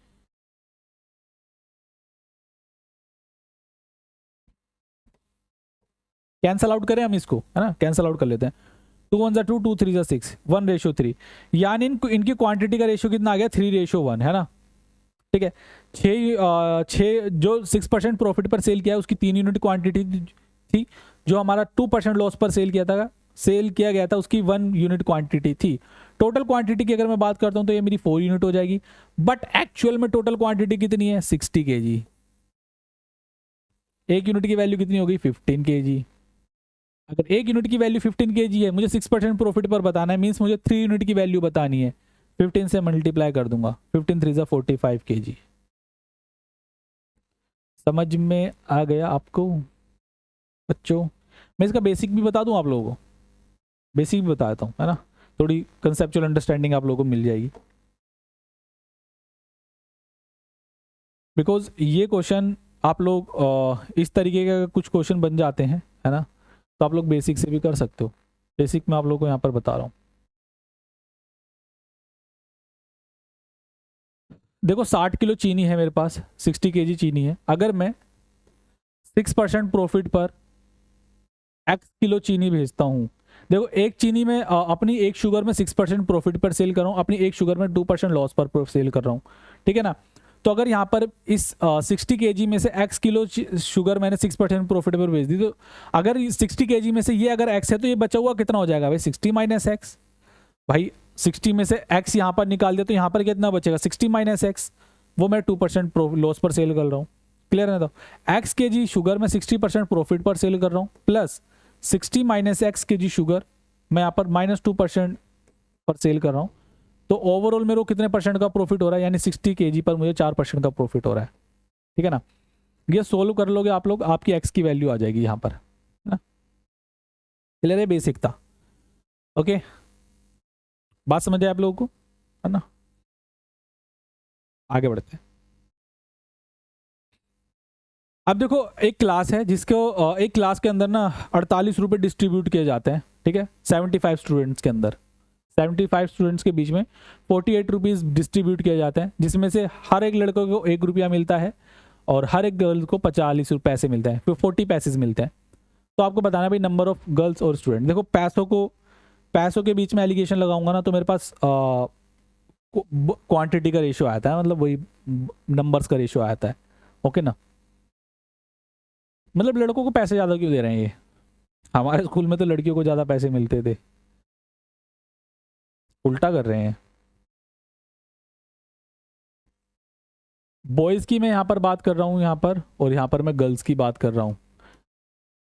कैंसल आउट करें हम इसको, है ना, कैंसल आउट कर लेते हैं। 2 1 2, 2 3 6, 1:3, यानी इनकी क्वांटिटी का रेशियो कितना आ गया, 3:1, है ना, ठीक है। 6 जो 6% प्रॉफिट पर सेल किया है उसकी 3 यूनिट क्वांटिटी थी, जो हमारा 2% लॉस पर सेल किया गया था उसकी 1 यूनिट क्वांटिटी थी। टोटल क्वांटिटी की अगर मैं बात करता हूं तो ये मेरी 4 यूनिट हो जाएगी, बट एक्चुअल में टोटल क्वांटिटी कितनी है, 60 kg। एक यूनिट की वैल्यू कितनी होगी, 15 kg। अगर एक यूनिट की वैल्यू 15 kg है, मुझे 6% प्रॉफिट पर बताना है, मीन्स मुझे 3 यूनिट की वैल्यू बतानी है, 15 से मल्टीप्लाई कर दूंगा, 15 3 45 kg। समझ में आ गया आपको बच्चों। मैं इसका बेसिक भी बता दूं आप लोगों को, बेसिक भी बता देता हूँ, है ना, थोड़ी कंसेप्चुअल अंडरस्टैंडिंग आप लोगों को मिल जाएगी। बिकॉज ये क्वेश्चन आप लोग इस तरीके के कुछ क्वेश्चन बन जाते हैं, है ना, तो आप लोग बेसिक से भी कर सकते हो। बेसिक मैं आप लोगों को यहाँ पर बता रहा हूँ। देखो 60 किलो चीनी है मेरे पास, 60 kg चीनी है, अगर मैं 6% प्रॉफिट पर x किलो चीनी भेजता हूँ, देखो एक चीनी में अपनी एक शुगर में 6% प्रॉफिट पर सेल कर रहा हूँ, अपनी एक शुगर में 2% लॉस पर सेल कर रहा हूँ, ठीक है ना। तो अगर यहाँ पर इस 60 kg में से x किलो शुगर मैंने 6% प्रॉफिट पर बेच दी, तो अगर 60 kg में से ये अगर x है तो ये बचा हुआ कितना हो जाएगा भाई 60 माइनस एक्स। भाई 60 में से x यहाँ पर निकाल दिया तो यहाँ पर कितना बचेगा 60 माइनस एक्स, वो मैं 2% लॉस पर सेल कर रहा हूँ। क्लियर है? तो x kg शुगर में 60% प्रॉफिट पर सेल कर रहा हूँ, plus 60 minus x kg sugar मैं यहाँ पर -2% पर सेल कर रहा हूँ। तो ओवरऑल मेरे को कितने परसेंट का प्रॉफिट हो रहा है, यानी 60 kg पर मुझे 4% का प्रॉफिट हो रहा है। ठीक है ना? ये सोल्व कर लोगे आप लोग, आपकी x की वैल्यू आ जाएगी यहाँ पर, है ना? क्लियर है? बेसिक था। ओके, बात समझ आए आप लोगों को, है ना? आगे बढ़ते हैं। अब देखो एक क्लास है जिसको एक क्लास के अंदर ना 48 रुपये डिस्ट्रीब्यूट किए जाते हैं। ठीक है, 75 स्टूडेंट्स के अंदर 75 स्टूडेंट्स के बीच में 48 रुपीज़ डिस्ट्रीब्यूट किए जाते हैं, जिसमें से हर एक लड़के को 1 रुपया मिलता है और हर एक गर्ल को 45 पैसे मिलते हैं, फिर 40 पैसे मिलते हैं। तो आपको बताना है भाई नंबर ऑफ गर्ल्स और स्टूडेंट। देखो पैसों के बीच में एलिगेशन लगाऊंगा ना तो मेरे पास क्वांटिटी का रेशियो आता है, मतलब वही नंबर्स का रेशियो आता है। ओके ना? मतलब लड़कों को पैसे ज़्यादा क्यों दे रहे हैं ये? हमारे स्कूल में तो लड़कियों को ज़्यादा पैसे मिलते थे, उल्टा कर रहे हैं। बॉयज़ की मैं यहाँ पर बात कर रहा हूँ यहाँ पर, और यहाँ पर मैं गर्ल्स की बात कर रहा हूँ।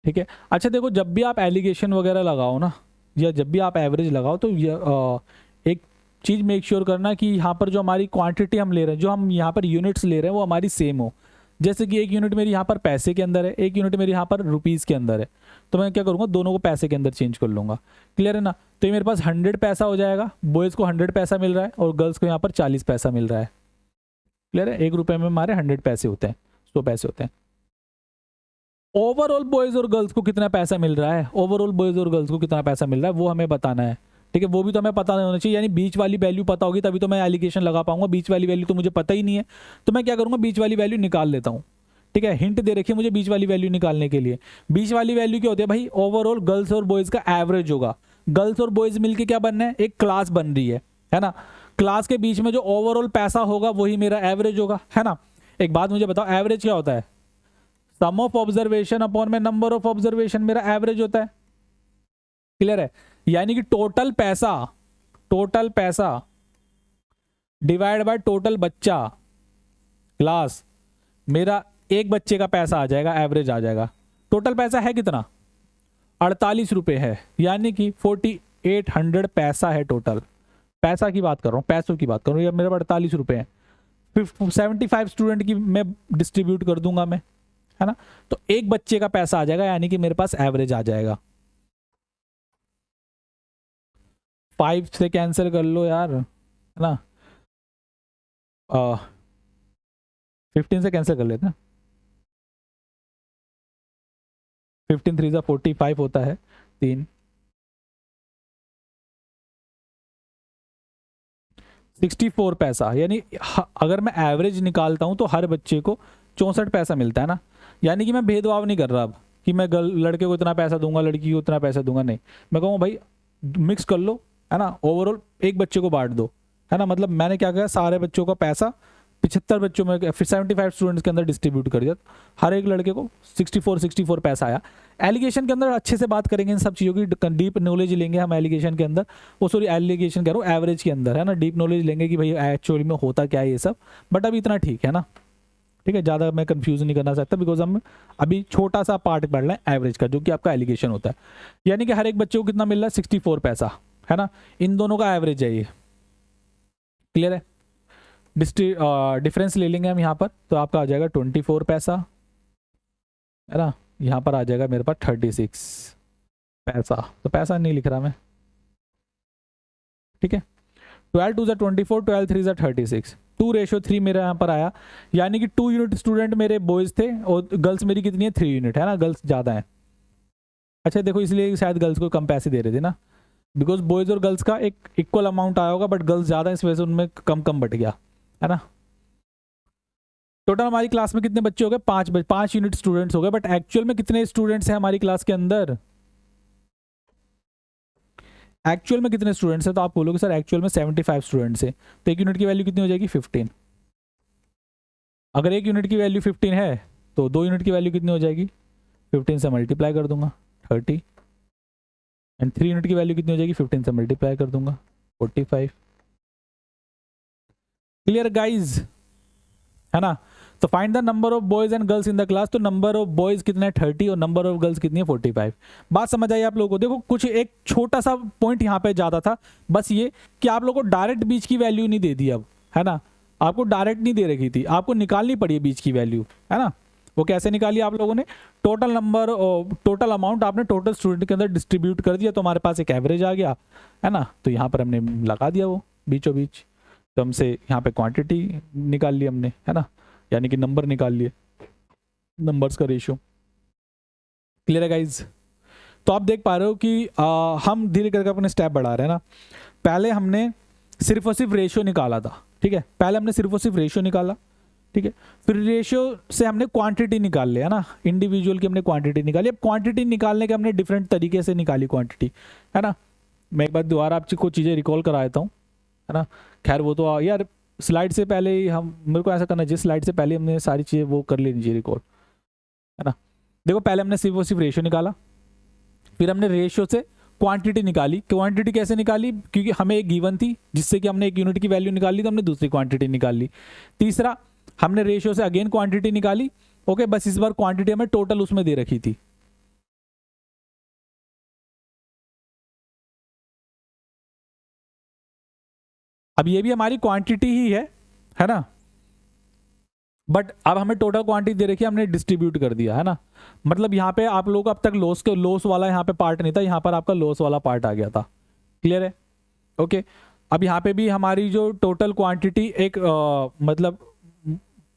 ठीक है, अच्छा देखो जब भी आप एलिगेशन वगैरह लगाओ ना, या जब भी आप एवरेज लगाओ, तो एक चीज़ मेक श्योर करना कि यहाँ पर जो हमारी क्वांटिटी हम ले रहे हैं, जो हम यहाँ पर यूनिट्स ले रहे हैं, वो हमारी सेम हो। जैसे कि एक यूनिट मेरी यहाँ पर पैसे के अंदर है, एक यूनिट मेरी यहाँ पर रुपीज़ के अंदर है, तो मैं क्या करूँगा, दोनों को पैसे के अंदर चेंज कर लूँगा। क्लियर है ना? तो ये मेरे पास 100 पैसा हो जाएगा, बॉयज़ को 100 पैसा मिल रहा है और गर्ल्स को यहाँ पर 40 पैसा मिल रहा है। क्लियर है? 1 रुपये में हमारे 100 पैसे होते हैं, 100 पैसे होते हैं। ओवरऑल बॉयज़ और गर्ल्स को कितना पैसा मिल रहा है, ओवरऑल बॉयज़ और गर्ल्स को कितना पैसा मिल रहा है वो हमें बताना है। ठीक है, वो भी तो हमें पता होना चाहिए, यानी बीच वाली वैल्यू पता होगी तभी तो मैं एलिगेशन लगा पाऊंगा। बीच वाली वैल्यू तो मुझे पता ही नहीं है, तो मैं क्या करूँगा, बीच वाली वैल्यू निकाल लेता हूँ। ठीक है, हिंट दे रखिए मुझे बीच वाली वैल्यू निकालने के लिए। बीच वाली वैल्यू क्या होती है भाई, ओवरऑल गर्ल्स और बॉयज़ का एवरेज होगा। गर्ल्स और बॉयज़ मिलके क्या बनना है, एक क्लास बन रही है ना? क्लास के बीच में जो ओवरऑल पैसा होगा वही मेरा एवरेज होगा, है ना? एक बात मुझे बताओ, एवरेज क्या होता है? सम ऑफ ऑब्जर्वेशन अपॉन में नंबर ऑफ ऑब्जर्वेशन मेरा एवरेज होता है। क्लियर है? यानी कि टोटल पैसा डिवाइड बाय टोटल बच्चा क्लास, मेरा एक बच्चे का पैसा आ जाएगा, एवरेज आ जाएगा। टोटल पैसा है कितना, 48 रुपये है, यानी कि 4800 पैसा है टोटल। पैसा की बात कर रहा हूँ, पैसों की बात कर रहा हूँ, ये मेरे 48 रुपये हैं। 75 स्टूडेंट की मैं डिस्ट्रीब्यूट कर दूंगा मैं, है ना? तो एक बच्चे का पैसा आ जाएगा, यानी कि मेरे पास एवरेज आ जाएगा। 5 से कैंसिल कर लो यार, है ना? 15 से कैंसिल कर लेते हैं। 15 3 45 होता है, 3 64 पैसा। यानी अगर मैं एवरेज निकालता हूं तो हर बच्चे को 64 पैसा मिलता है ना। यानी कि मैं भेदभाव नहीं कर रहा अब कि मैं लड़के को इतना पैसा दूंगा, लड़की को इतना पैसा दूंगा, नहीं। मैं कहूँगा भाई मिक्स कर लो, है ना? ओवरऑल एक बच्चे को बांट दो, है ना? मतलब मैंने क्या किया, सारे बच्चों का पैसा 75 बच्चों में, फिर 75 स्टूडेंट्स के अंदर डिस्ट्रीब्यूट कर दिया। हर एक लड़के को 64 पैसा आया। एलिगेशन के अंदर अच्छे से बात करेंगे इन सब चीज़ों की, डीप नॉलेज लेंगे हम एलिगेशन के अंदर, वो सॉरी एलिगेशन कह रहा हूँ एवरेज के अंदर, है ना? डीप नॉलेज लेंगे कि भाई एक्चुअली में होता क्या है ये सब, बट अभी इतना ठीक है ना? ठीक है, ज़्यादा मैं कंफ्यूज नहीं करना चाहता, बिकॉज हम अभी छोटा सा पार्ट पढ़ रहे हैं एवरेज का, जो कि आपका एलिगेशन होता है। यानी कि हर एक बच्चे को कितना मिल रहा है, 64 पैसा, है ना? इन दोनों का एवरेज है ये। क्लियर है? डिफरेंस ले लेंगे हम यहाँ पर, तो आपका आ जाएगा 24 पैसा, है ना? यहाँ पर आ जाएगा मेरे पास 36 पैसा, तो पैसा नहीं लिख रहा मैं। ठीक है, 12 2 24, 12 3 36, 2:3 मेरा यहाँ पर आया। यानी कि 2 यूनिट स्टूडेंट मेरे बॉयज़ थे और गर्ल्स मेरी कितनी है, 3 यूनिट, है ना? गर्ल्स ज़्यादा है। अच्छा देखो, इसलिए शायद गर्ल्स को कम पैसे दे रहे थे ना, बिकॉज बॉयज़ और गर्ल्स का एक इक्वल अमाउंट आया होगा, बट गर्ल्स ज़्यादा, इस वजह से उनमें कम कम बट गया, है ना? टोटल हमारी क्लास में कितने बच्चे हो गए, 5 यूनिट स्टूडेंट्स हो गए, बट एक्चुअल में कितने स्टूडेंट्स हैं हमारी क्लास के अंदर? एक्चुअल में कितने स्टूडेंट्स हैं? तो आप बोलोगे सर एक्चुअल में 75 स्टूडेंट्स हैं, तो एक यूनिट की वैल्यू कितनी हो जाएगी, 15। अगर 1 यूनिट की वैल्यू 15 है तो 2 यूनिट की वैल्यू कितनी हो जाएगी, 15 से मल्टीप्लाई कर दूंगा 30, एंड 3 यूनिट की वैल्यू कितनी हो जाएगी, 15 से मल्टीप्लाई कर दूंगा 45। क्लियर गाइज, है ना। तो find the number of boys and girls in the class, तो नंबर ऑफ बॉयज कितना है 30 और नंबर ऑफ गर्ल्स कितनी है 45। बात समझ आई आप लोगों को। देखो कुछ एक छोटा सा पॉइंट यहाँ पे ज्यादा था, बस ये कि आप लोगों को डायरेक्ट बीच की वैल्यू नहीं दे दी अब, है ना। आपको डायरेक्ट नहीं दे रखी थी, आपको निकालनी पड़ी है बीच की वैल्यू, है ना। वो कैसे निकाली आप लोगों ने, टोटल नंबर टोटल अमाउंट आपने टोटल स्टूडेंट के अंदर डिस्ट्रीब्यूट कर दिया, तो हमारे पास एक एवरेज आ गया, है ना। तो यहाँ पर हमने लगा दिया वो बीचों बीच, तो हमसे यहाँ पे क्वांटिटी निकाल ली हमने, है ना, यानी कि नंबर निकाल लिए, नंबर्स का रेशियो। क्लियर है गाइज। तो आप देख पा रहे हो कि हम धीरे करके अपने स्टेप बढ़ा रहे हैं ना। पहले हमने सिर्फ और सिर्फ रेशियो निकाला था, ठीक है, पहले हमने सिर्फ और सिर्फ रेशियो निकाला, ठीक है, फिर रेशियो से हमने क्वांटिटी निकाल लिया ना, इंडिविजुअल की हमने क्वांटिटी निकाली। अब क्वांटिटी निकालने के हमने डिफरेंट तरीके से निकाली क्वांटिटी, है ना। मैं एक बार दोबारा आपको चीज़ें रिकॉल करा देता हूँ, है ना। खैर वो तो यार स्लाइड से पहले ही हम, मेरे को ऐसा करना चाहिए स्लाइड से पहले हमने सारी चीज़ें वो कर लेनी चाहिए रिकॉर्ड, है ना। देखो पहले हमने सिर्फ और सिर्फ रेशियो निकाला, फिर हमने रेशियो से क्वांटिटी निकाली। क्वांटिटी कैसे निकाली, क्योंकि हमें एक गिवन थी जिससे कि हमने एक यूनिट की वैल्यू निकाल ली, तो हमने दूसरी क्वांटिटी निकाल ली। तीसरा हमने रेशियो से अगेन क्वांटिटी निकाली, ओके, बस इस बार क्वांटिटी हमें टोटल उसमें दे रखी थी। अब ये भी हमारी क्वांटिटी ही है ना, बट अब हमें टोटल क्वांटिटी दे रखी है, हमने डिस्ट्रीब्यूट कर दिया, है ना। मतलब यहाँ पे आप लोगों को अब तक लॉस वाला यहाँ पे पार्ट नहीं था, यहाँ पर आपका लॉस वाला पार्ट आ गया था। क्लियर है, ओके। अब यहाँ पे भी हमारी जो टोटल क्वांटिटी एक मतलब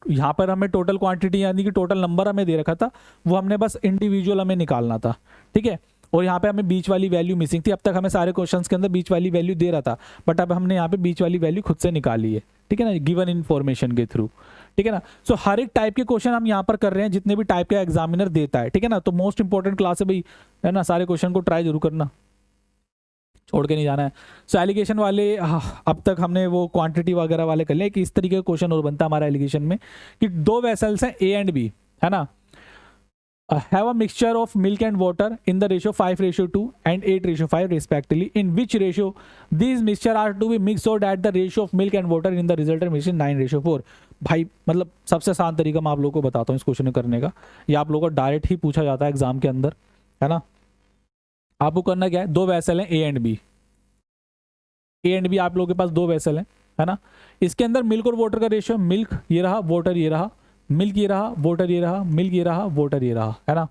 यहाँ पर हमें टोटल क्वांटिटी यानी कि टोटल नंबर हमें दे रखा था, वो हमने बस इंडिविजुअल हमें निकालना था, ठीक है। और यहाँ पे हमें बीच वाली वैल्यू मिसिंग थी। अब तक हमें सारे क्वेश्चंस के अंदर बीच वाली वैल्यू दे रहा था, बट अब हमने यहाँ पे बीच वाली वैल्यू खुद से निकाली है, ठीक है ना, गिवन इन्फॉर्मेशन के थ्रू, ठीक है ना। सो हर एक टाइप के क्वेश्चन हम यहाँ पर कर रहे हैं जितने भी टाइप का एग्जामिनर देता है, ठीक है ना। तो मोस्ट इंपॉर्टेंट क्लास है भाई, है ना, सारे क्वेश्चन को ट्राई जरूर करना, छोड़ के नहीं जाना है। सो एलिगेशन वाले अब तक हमने वो क्वांटिटी वगैरह वाले कर लिए कि इस तरीके का क्वेश्चन और बनता है हमारा एलिगेशन में कि दो वेसल्स हैं ए एंड बी, है ना, have a mixture of milk and water in the ratio 5:2 and 8:5 respectively, in which ratio these mixture are to be mixed so that the ratio of milk and water in the resultant mixture 9:4। भाई मतलब सबसे आसान तरीका मैं आप लोगों को बताता हूँ इस क्वेश्चन को करने का, ये आप लोगों को डायरेक्ट ही पूछा जाता है एग्जाम के अंदर, है ना। आपको करना क्या है, दो वेसल हैं A and B, A and B आप लोगों के पास दो वेसल हैं, है ना। इसके अंदर मिल्क और वाटर का रेशियो, मिल्क ये रहा, वाटर ये रहा, मिल्क ये रहा, वाटर ये रहा, मिल्क ये रहा, वाटर ये रहा, है ना।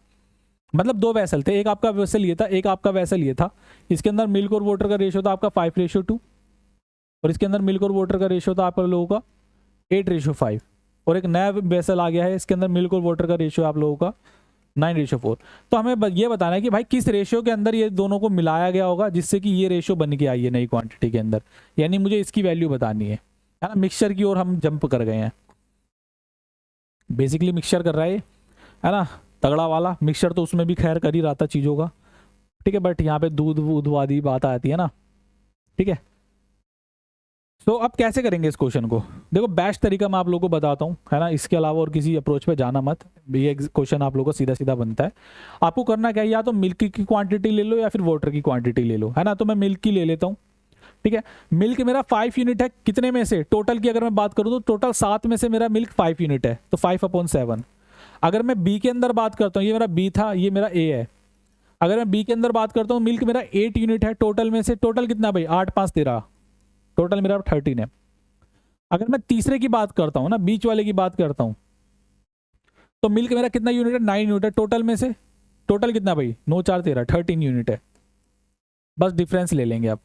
मतलब दो वेसल थे, एक आपका वेसल ये था, एक आपका वेसल ये था। इसके अंदर मिल्क और वाटर का रेशियो था आपका 5:2 और इसके अंदर मिल्क और वाटर का रेशियो था आप लोगों का 8:5 और एक नया वेसल आ गया है, इसके अंदर मिल्क और वाटर का रेशियो आप लोगों का 9:4। तो हमें ये बताना है कि भाई किस रेशियो के अंदर ये दोनों को मिलाया गया होगा जिससे कि ये रेशियो बन के आई है नई क्वांटिटी के अंदर, यानी मुझे इसकी वैल्यू बतानी है ना। मिक्सचर की ओर हम जंप कर गए हैं, बेसिकली मिक्सचर कर रहा है ना, तगड़ा वाला मिक्सचर। तो उसमें भी खैर कर ही रहा था चीज़ों का, ठीक है, बट यहाँ पे दूध वूध वादी बात आती है ना, ठीक है। तो अब कैसे करेंगे इस क्वेश्चन को, देखो बेस्ट तरीका मैं आप लोगों को बताता हूँ, है ना। इसके अलावा और किसी अप्रोच पे जाना मत, ये क्वेश्चन आप लोगों को सीधा सीधा बनता है। आपको करना क्या है, या तो मिल्क की क्वांटिटी ले लो या फिर वाटर की क्वांटिटी ले लो, है ना। तो मैं मिल्क की ले लेता हूँ, ठीक है। मिल्क मेरा 5 यूनिट है, कितने में से, टोटल की अगर मैं बात करूँ तो टोटल 7 में से मेरा मिल्क 5 यूनिट है, तो 5/7। अगर मैं बी के अंदर बात करता हूँ, ये मेरा बी था, ये मेरा ए है। अगर मैं बी के अंदर बात करता हूँ, मिल्क मेरा 8 यूनिट है टोटल में से, टोटल कितना भाई 8×5=13, टोटल मेरा 13 है। अगर मैं तीसरे की बात करता हूँ ना, बीच वाले की बात करता हूँ, तो मिल्क मेरा कितना यूनिट है, 9 यूनिट है टोटल में से, टोटल कितना भाई 9×4=13, 13 यूनिट है। बस डिफरेंस ले लेंगे आप,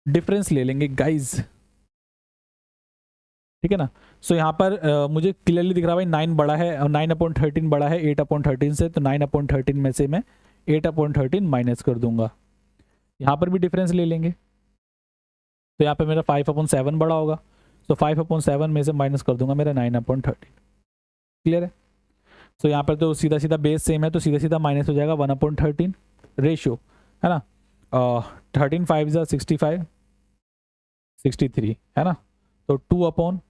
डिफरेंस ले लेंगे गाइज, ठीक है ना। सो यहाँ पर मुझे क्लियरली दिख रहा है भाई 9 बड़ा है और 9/13 बड़ा है 8/13 से, तो 9/13 में से मैं 8/13 माइनस कर दूंगा। यहाँ पर भी डिफरेंस ले लेंगे, तो यहाँ पे मेरा 5/7 बड़ा होगा, तो 5/7 में से माइनस कर दूंगा मेरा 9/13। क्लियर है। सो यहाँ पर तो सीधा सीधा बेस सेम है, तो सीधा सीधा माइनस हो जाएगा 1/13 रेशियो, है ना। 13 5 65, 63 है ना, तो 2 अपॉन,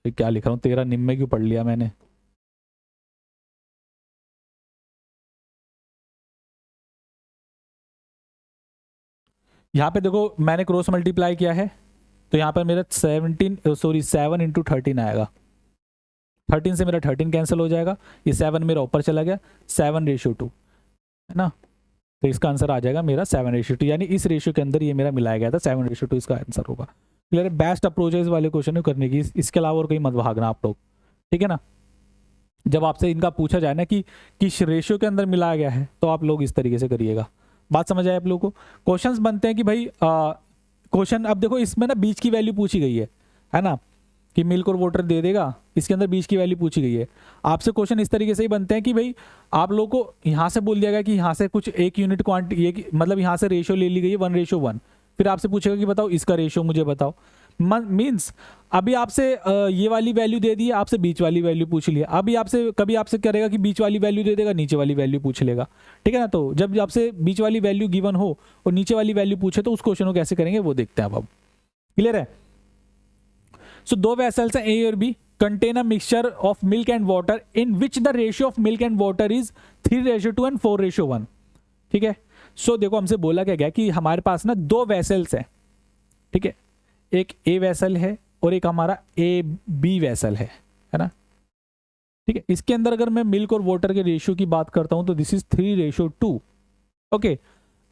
क्या लिख रहा हूँ, 13 निम्न क्यों पढ़ लिया मैंने। यहाँ पे देखो मैंने क्रॉस मल्टीप्लाई किया है, तो यहाँ पर मेरा 7 इंटू 13 आएगा। 13 से मेरा 13 कैंसिल हो जाएगा, ये 7 मेरा ऊपर चला गया, 7:2 है ना, तो इसका आंसर आ जाएगा मेरा 7:2, यानी इस रेशियो के अंदर ये मेरा मिलाया गया था, 7:2 इसका आंसर होगा। क्लियर है, बेस्ट अप्रोच है इस वाले क्वेश्चन को करने की, इसके अलावा और कहीं मत भागना आप लोग, ठीक है ना। जब आपसे इनका पूछा जाए ना कि किस रेशियो के अंदर मिलाया गया है, तो आप लोग इस तरीके से करिएगा। बात समझ आए आप लोगों को। क्वेश्चंस बनते हैं कि भाई क्वेश्चन, अब देखो इसमें ना बीच की वैल्यू पूछी गई है ना, कि मिल्क और वाटर दे देगा, इसके अंदर बीच की वैल्यू पूछी गई है। आपसे क्वेश्चन इस तरीके से ही बनते हैं कि भाई आप लोगों को यहाँ से बोल दिया गया कि यहाँ से कुछ एक यूनिट क्वांटिटी, मतलब यहाँ से रेशियो ले ली गई है 1:1, फिर आपसे पूछेगा कि बताओ इसका रेशियो मुझे बताओ। मीन्स अभी आपसे ये वाली वैल्यू दे दी है, आपसे बीच वाली वैल्यू पूछ लिया, अभी आपसे कभी आपसे करेगा कि बीच वाली वैल्यू दे देगा, नीचे वाली वैल्यू पूछ लेगा, ठीक है ना। तो जब आपसे बीच वाली वैल्यू गिवन हो और नीचे वाली वैल्यू पूछे, तो उस क्वेश्चन को कैसे करेंगे वो देखते हैं अब। क्लियर है। सो दो वेसल्स हैं ए और B, contain a mixture of milk and water in which the ratio of milk and water is 3:2 and 4:1। ठीक है। सो देखो हमसे बोला क्या गया कि हमारे पास ना दो वेसल्स हैं, ठीक है, एक ए वेसल है और एक हमारा ए बी वेसल है ना, ठीक है। इसके अंदर अगर मैं मिल्क और वाटर के रेशियो की बात करता हूं तो दिस इज 3:2, ओके।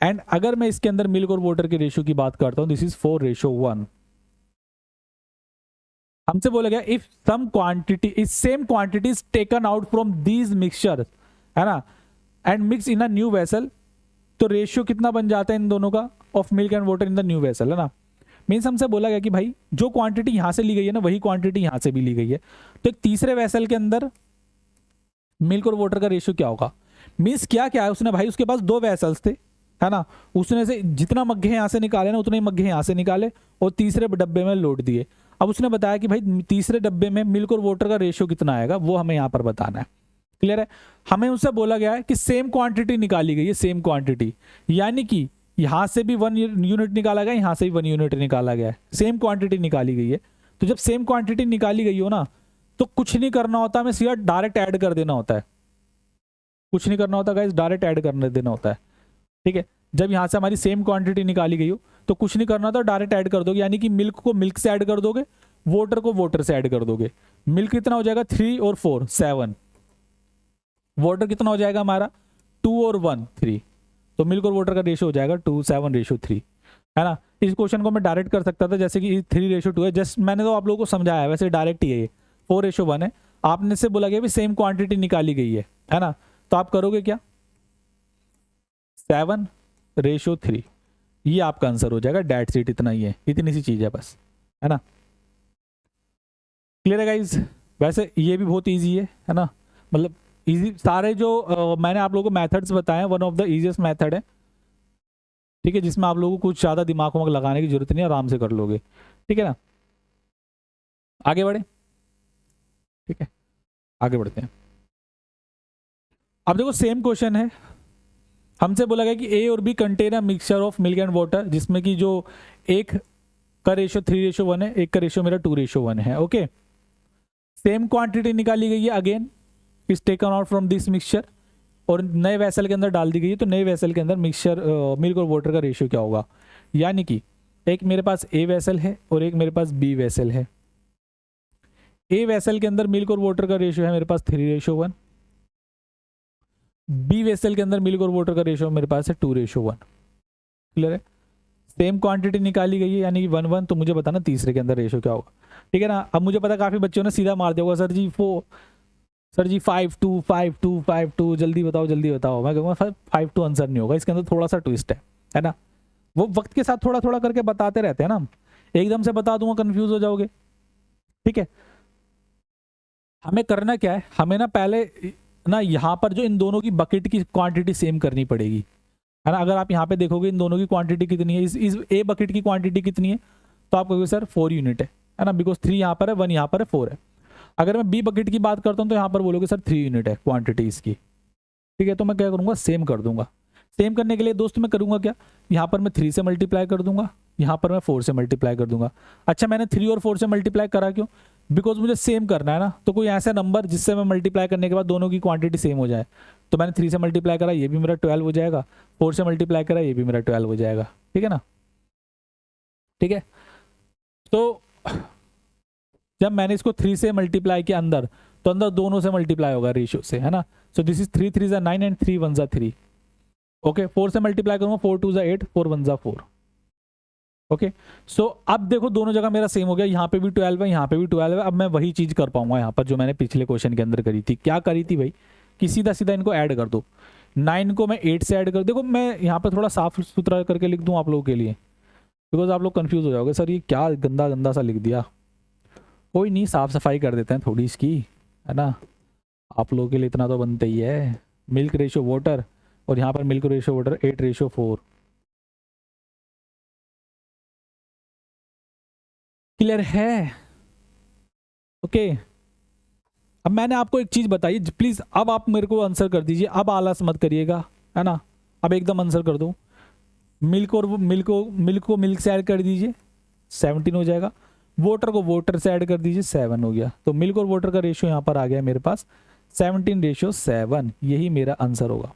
एंड अगर मैं इसके अंदर मिल्क और वाटर के रेशियो की बात करता हूं, दिस इज 4:1। हमसे बोला गया if some quantity is same quantity is taken out from these mixture, है ना, and mix in a new vessel, तो रेशियो कितना बन जाता है इन दोनों का of milk and water in the new vessel, है ना। मीन्स हमसे बोला गया कि भाई जो क्वांटिटी यहां से ली गई है ना, वही क्वांटिटी यहां से भी ली गई है, तो एक तीसरे वेसल के अंदर मिल्क और वाटर का रेशियो क्या होगा। मीन्स क्या क्या है, उसने भाई उसके पास दो वेसल्स थे, है ना, उसने से जितना मग्घे यहां से निकाले ना उतने ही मग्घे यहां से निकाले और तीसरे डब्बे में लोड दिए। अब उसने बताया कि भाई तीसरे डब्बे में मिल्क और वाटर का रेशियो कितना आएगा, वो हमें यहां पर बताना है। क्लियर है। हमें उससे बोला गया है कि सेम क्वांटिटी निकाली गई है, सेम क्वांटिटी, यानी कि यहां से भी 1 यूनिट निकाला गया, यहां से भी 1 यूनिट निकाला गया है, सेम क्वांटिटी निकाली गई है। तो जब सेम क्वांटिटी निकाली गई हो ना, तो कुछ नहीं करना होता, हमें सीधा डायरेक्ट ऐड कर देना होता है। कुछ नहीं करना होता गाइस, डायरेक्ट ऐड करने देना होता है, ठीक है। जब यहां से हमारी सेम क्वांटिटी निकाली गई हो तो कुछ नहीं करना होता, डायरेक्ट ऐड कर दोगे, यानी कि मिल्क को मिल्क से ऐड कर दोगे, वाटर को वाटर से ऐड कर दोगे। मिल्क कितना हो जाएगा 3 और 4 7, वाटर कितना हो जाएगा हमारा 2 और 1 3, तो मिल्क और वाटर का रेशियो हो जाएगा 2:7:3, है ना। इस क्वेश्चन को मैं डायरेक्ट कर सकता था, जैसे कि 3:2 है, जस्ट मैंने तो आप लोगों को समझाया है, वैसे डायरेक्ट ही है, ये 4:1 है। आपने से बोला गया भी सेम क्वांटिटी निकाली गई है ना, तो आप करोगे क्या 7:3, ये आपका आंसर हो जाएगा, डेट सीट इतना ही है, इतनी सी चीज है बस, है ना। क्लियर है गाइज। वैसे ये भी बहुत इजी है ना, मतलब इजी सारे जो मैंने आप लोगों को मेथड्स बताए हैं, one of the easiest method है, ठीक है, जिसमें आप लोगों को कुछ ज़्यादा दिमाग वमाग लगाने की जरूरत नहीं है, आराम से कर लोगे, ठीक है ना। आगे बढ़े, ठीक है, आगे बढ़ते हैं। अब देखो सेम क्वेश्चन है, हमसे बोला गया कि ए और B contain a mixture of milk and water, जिसमें कि जो एक का रेशियो 3:1 है, एक का रेशियो मेरा 2:1 है, ओके। सेम क्वांटिटी निकाली गई है, again is taken out from this mixture, और नए वेसल के अंदर डाल दी गई है, तो नए वेसल के अंदर मिक्सचर मिल्क और वाटर का रेशियो क्या होगा। यानी कि एक मेरे पास ए वेसल है और एक मेरे पास बी वेसल है। ए वेसल के अंदर मिल्क और वाटर का रेशियो है मेरे पास 3:1, बी वेसल के अंदर मिल्क और वाटर का रेशियो मेरे पास है 2:1। क्लियर है। सेम क्वांटिटी निकाली गई है, यानी कि 1:1, तो मुझे बताना तीसरे के अंदर रेशियो क्या होगा, ठीक है ना। अब मुझे पता काफी बच्चों ने सीधा मार दिया होगा, सर जी 5:2 जल्दी बताओ जल्दी बताओ। मैं कहूँगा 5:2 आंसर नहीं होगा, इसके अंदर थोड़ा सा ट्विस्ट है ना। वो वक्त के साथ थोड़ा थोड़ा करके बताते रहते हैं ना, एकदम से बता दूंगा कंफ्यूज हो जाओगे, ठीक है। हमें करना क्या है, हमें ना पहले ना यहाँ पर जो इन दोनों की बकेट की क्वांटिटी सेम करनी पड़ेगी, है ना। अगर आप यहाँ पे देखोगे इन दोनों की क्वांटिटी कितनी है, इस ए बकेट की क्वांटिटी कितनी है, तो आप कहोगे सर 4 यूनिट है ना, बिकॉज 3 यहाँ पर है, 1 यहाँ पर है, 4 है। अगर मैं बी बकेट की बात करता हूँ तो यहाँ पर बोलोगे सर 3 यूनिट है क्वांटिटी इसकी, ठीक है। तो मैं क्या करूँगा, सेम कर दूंगा, सेम करने के लिए दोस्त मैं करूँगा क्या, यहाँ पर मैं 3 से मल्टीप्लाई कर दूंगा, यहाँ पर मैं 4 से मल्टीप्लाई कर दूंगा। अच्छा मैंने 3 और 4 से मल्टीप्लाई करा क्यों, बिकॉज मुझे सेम करना है ना, तो कोई ऐसा नंबर जिससे मैं मल्टीप्लाई करने के बाद दोनों की क्वांटिटी सेम हो जाए। तो मैंने 3 से मल्टीप्लाई करा, ये भी मेरा 12 हो जाएगा, 4 से मल्टीप्लाई करा, ये भी मेरा 12 हो जाएगा। ठीक है ना, ठीक है। तो जब मैंने इसको 3 से मल्टीप्लाई किया अंदर, तो अंदर दोनों से मल्टीप्लाई होगा रेशियो से, है ना। So this is 3 3 9 and 3 1 3। Okay 4 से मल्टीप्लाई करूंगा, 4 2 8, 4 1 4। ओके सो अब देखो दोनों जगह मेरा सेम हो गया, यहाँ पे भी 12 है, यहाँ पे भी 12 है। अब मैं वही चीज कर पाऊंगा यहाँ पर जो मैंने पिछले क्वेश्चन के अंदर करी थी। क्या करी थी भाई, कि सीधा सीधा इनको ऐड कर दो। 9 को मैं 8 से ऐड कर, देखो मैं यहाँ पे थोड़ा साफ सुथरा करके लिख दूँ आप लोगों के लिए, बिकॉज आप लोग कंफ्यूज हो जाओगे, सर ये क्या गंदा गंदा सा लिख दिया। कोई नहीं, साफ सफाई कर देते हैं थोड़ी इसकी, है ना। आप लोगों के लिए इतना तो बनता ही है। मिल्क रेशियो वाटर, और यहाँ पर मिल्क रेशियो वाटर 8:4। क्लियर है, ओके। अब मैंने आपको एक चीज बताई, प्लीज अब आप मेरे को आंसर कर दीजिए, अब आलस मत करिएगा, है ना। अब एकदम आंसर कर दो। मिल्क और मिल्क को मिल्क से ऐड कर दीजिए, 17 हो जाएगा। वाटर को वाटर से ऐड कर दीजिए, 7 हो गया। तो मिल्क और वाटर का रेशियो यहाँ पर आ गया मेरे पास 17:7। यही मेरा आंसर होगा।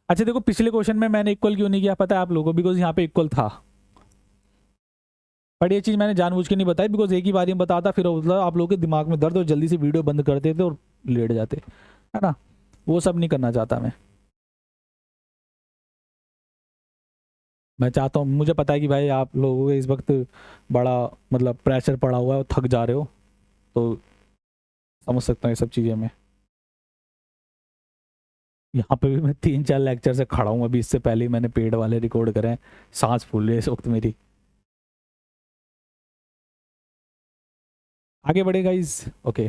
अच्छा देखो पिछले क्वेश्चन में मैंने इक्वल क्यों नहीं किया पता है आप लोगों को, बिकॉज यहाँ पे इक्वल था। बट ये चीज़ मैंने जानबूझ के नहीं बताई, बिकॉज एक ही बार में बताता फिर मतलब आप लोगों के दिमाग में दर्द और जल्दी से वीडियो बंद कर देते और लेट जाते, है ना। वो सब नहीं करना चाहता मैं चाहता हूँ, मुझे पता है कि भाई आप लोगों को इस वक्त बड़ा मतलब प्रेशर पड़ा हुआ है और थक जा रहे हो, तो समझ सकता हूँ ये सब चीज़ें मैं। यहाँ पे भी मैं 3-4 लेक्चर से खड़ा हूँ, अभी इससे पहले ही मैंने पेड वाले रिकॉर्ड करे हैं। सांस फूल रही है इस वक्त मेरी। आगे बढ़ेगा इस, ओके।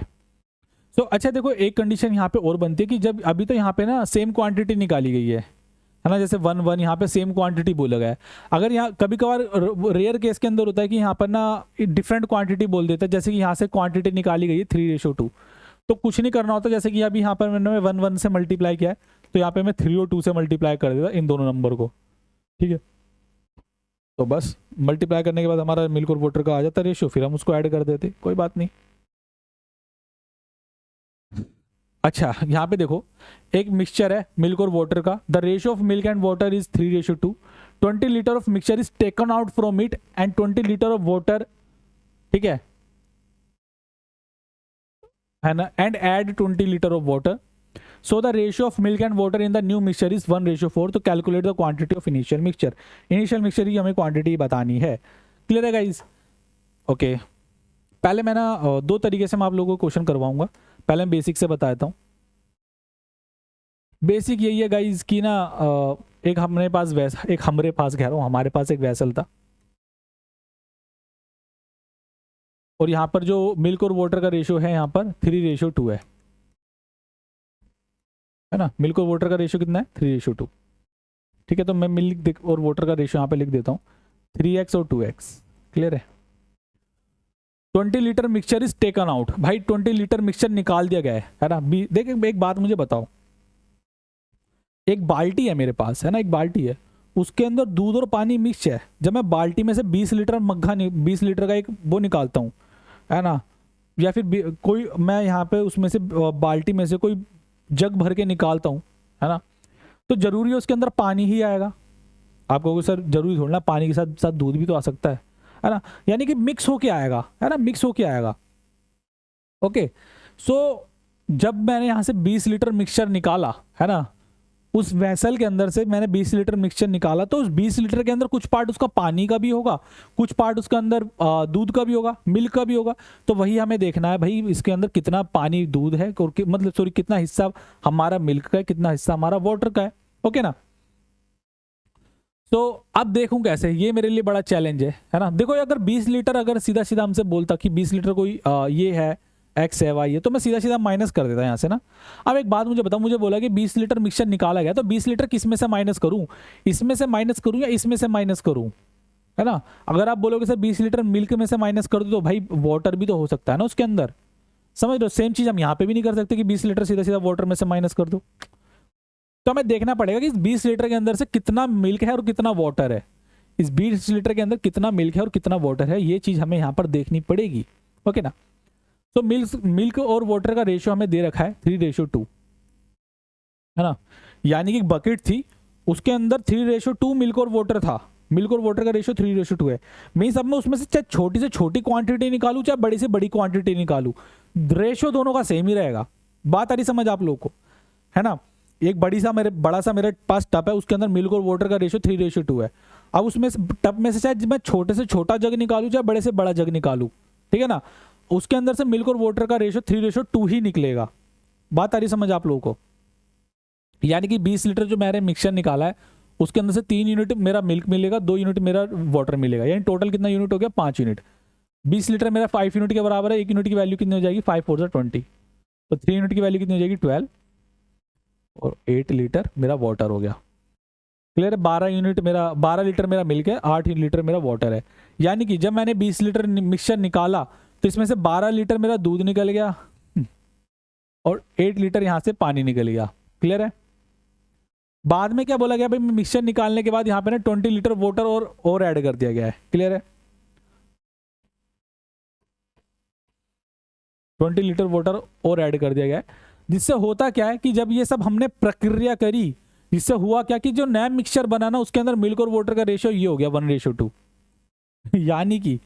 तो अच्छा देखो एक कंडीशन यहाँ पे और बनती है कि जब अभी तो यहाँ पे ना सेम क्वांटिटी निकाली गई है ना, जैसे 1 1 यहाँ पे सेम क्वांटिटी बोला गया है। अगर यहाँ कभी कभार रेयर केस के अंदर होता है कि यहाँ पर ना डिफरेंट क्वांटिटी बोल देता है, जैसे कि यहाँ से क्वांटिटी निकाली गई है 3:2, तो कुछ नहीं करना होता। जैसे कि अभी यहाँ पर मैंने 1 1 से मल्टीप्लाई किया है, तो यहाँ पे मैं 3 और 2 से मल्टीप्लाई कर देता इन दोनों नंबर को, ठीक है। तो बस मल्टीप्लाई करने के बाद हमारा मिल्क और वाटर का आ जाता रेशियो, फिर हम उसको ऐड कर देते, कोई बात नहीं। अच्छा यहाँ पे देखो एक मिक्सचर है मिल्क और वाटर का, the ratio of milk and water is 3:2। 20 litre of mixture is taken out from it and 20 litre of water, ठीक है ना, and add 20 litre of water. So the ratio of milk and water in the new mixture is 1:4। तो calculate the quantity of initial mixture. Initial mixture की हमें quantity बतानी है। Clear है guys, okay. पहले मैं ना दो तरीके से मैं आप लोगों को क्वेश्चन करवाऊंगा। पहले मैं बेसिक से बता देता हूँ। बेसिक यही है गाइज कि ना एक हमारे पास कह रहा हूँ, हमारे पास एक वैसल था, और यहाँ पर जो मिल्क और वाटर का रेशियो है यहाँ पर 3:2 है ना। मिल्क और वाटर का रेशियो कितना है 3:2, ठीक है। तो मैं मिल्क और वाटर का रेशियो यहाँ पे लिख देता हूँ 3x और 2x। क्लियर है। 20 litre mixture is taken out, भाई 20 लीटर मिक्सचर निकाल दिया गया है ना। देख एक बात मुझे बताओ, एक बाल्टी है मेरे पास, है ना, एक बाल्टी है, उसके अंदर दूध और पानी मिक्स है। जब मैं बाल्टी में से 20 लीटर 20 लीटर का एक वो निकालता हूँ, है ना, या फिर कोई मैं यहाँ पे उसमें से बाल्टी में से कोई जग भर के निकालता हूँ, है ना, तो जरूरी है उसके अंदर पानी ही आएगा। आप कहोगे सर जरूरी थोड़ा ना, पानी के साथ साथ दूध भी तो आ सकता है ना। यानी कि मिक्स होके आएगा, है ना, मिक्स होके आएगा। ओके सो जब मैंने यहाँ से 20 लीटर मिक्सचर निकाला, है ना, उस वैसल के अंदर से मैंने 20 लीटर मिक्सचर निकाला, तो उस 20 लीटर के अंदर कुछ पार्ट उसका पानी का भी होगा, कुछ पार्ट उसके अंदर दूध का भी होगा, मिल्क का भी होगा। तो वही हमें देखना है भाई इसके अंदर कितना पानी दूध है, और मतलब सॉरी कितना हिस्सा हमारा मिल्क का है, कितना हिस्सा हमारा वाटर का है। ओके ना। तो अब देखूं कैसे, ये मेरे लिए बड़ा चैलेंज है ना। देखो अगर 20 लीटर अगर सीधा सीधा हमसे बोलता कि 20 लीटर कोई ये है एक्स है वाई है, तो मैं सीधा सीधा माइनस कर देता यहाँ से ना। अब एक बात मुझे बताओ, मुझे बोला कि 20 लीटर मिक्सचर निकाला गया, तो 20 लीटर किस में से माइनस करूं, इसमें से माइनस करूं या इसमें से माइनस करूं, है ना। अगर आप बोलोगे सर 20 लीटर मिल्क में से माइनस कर दो, तो भाई वाटर भी तो हो सकता है ना उसके अंदर, समझ लो। सेम चीज हम यहाँ पे भी नहीं कर सकते कि 20 लीटर सीधा सीधा वाटर में से माइनस कर दो। तो हमें देखना पड़ेगा कि इस 20 लीटर के अंदर से कितना मिल्क है और कितना वाटर है, इस 20 लीटर के अंदर कितना मिल्क है और कितना वाटर है, ये चीज़ हमें यहाँ पर देखनी पड़ेगी। ओके ना। तो मिल्क और वाटर का रेशियो हमें दे रखा है 3:2, है ना। यानी कि बकेट थी, उसके अंदर 3:2 मिल्क और वाटर था, मिल्क और वाटर का रेशियो 3:2 है। मीन्स अब मैं उसमें से छोटी से छोटी क्वांटिटी निकालूं चाहे बड़ी से बड़ी क्वांटिटी निकालूं, रेशियो दोनों का सेम ही रहेगा। बात आ रही समझ आप लोगों को, है ना। एक बड़ा सा मेरे पास टब है, उसके अंदर मिल्क और वाटर का रेशियो 3:2 है। अब उसमें टब में से चाहे मैं छोटे से छोटा जग निकालूं चाहे बड़े से बड़ा जग निकालूं, ठीक है ना, उसके अंदर से मिल्क और वाटर का रेशियो 3:2 ही निकलेगा। बात आ रही समझ आप लोगों को। यानी कि 20 लीटर जो मैंने मिक्सचर निकाला है, उसके अंदर से 3 यूनिट मेरा मिल्क मिलेगा, 2 यूनिट मेरा वाटर मिलेगा, यानी टोटल कितना यूनिट हो गया, 5 यूनिट। 20 लीटर मेरा 5 यूनिट के बराबर है। 1 यूनिट की वैल्यू कितनी हो जाएगी, 5 4 20, तो 3 यूनिट की वैल्यू कितनी हो जाएगी, 12, और 8 लीटर मेरा वाटर हो गया। क्लियर है। 12 लीटर मेरा मिल्क है, 8 लीटर मेरा वाटर है। यानी कि जब मैंने 20 लीटर मिक्सचर निकाला तो इसमें से 12 लीटर मेरा दूध निकल गया और 8 लीटर यहां से पानी निकल गया। क्लियर है। बाद में क्या बोला गया भाई, मिक्सचर निकालने के बाद यहाँ पे ना 20 लीटर वाटर और ऐड कर दिया गया है। क्लियर है। 20 लीटर वाटर और ऐड कर दिया गया है, जिससे होता क्या है कि जब ये सब हमने प्रक्रिया करी, जिससे हुआ क्या कि जो नया मिक्सचर बना ना, उसके अंदर मिल्क और वाटर का रेशियो ये हो गया 1:2 यानी कि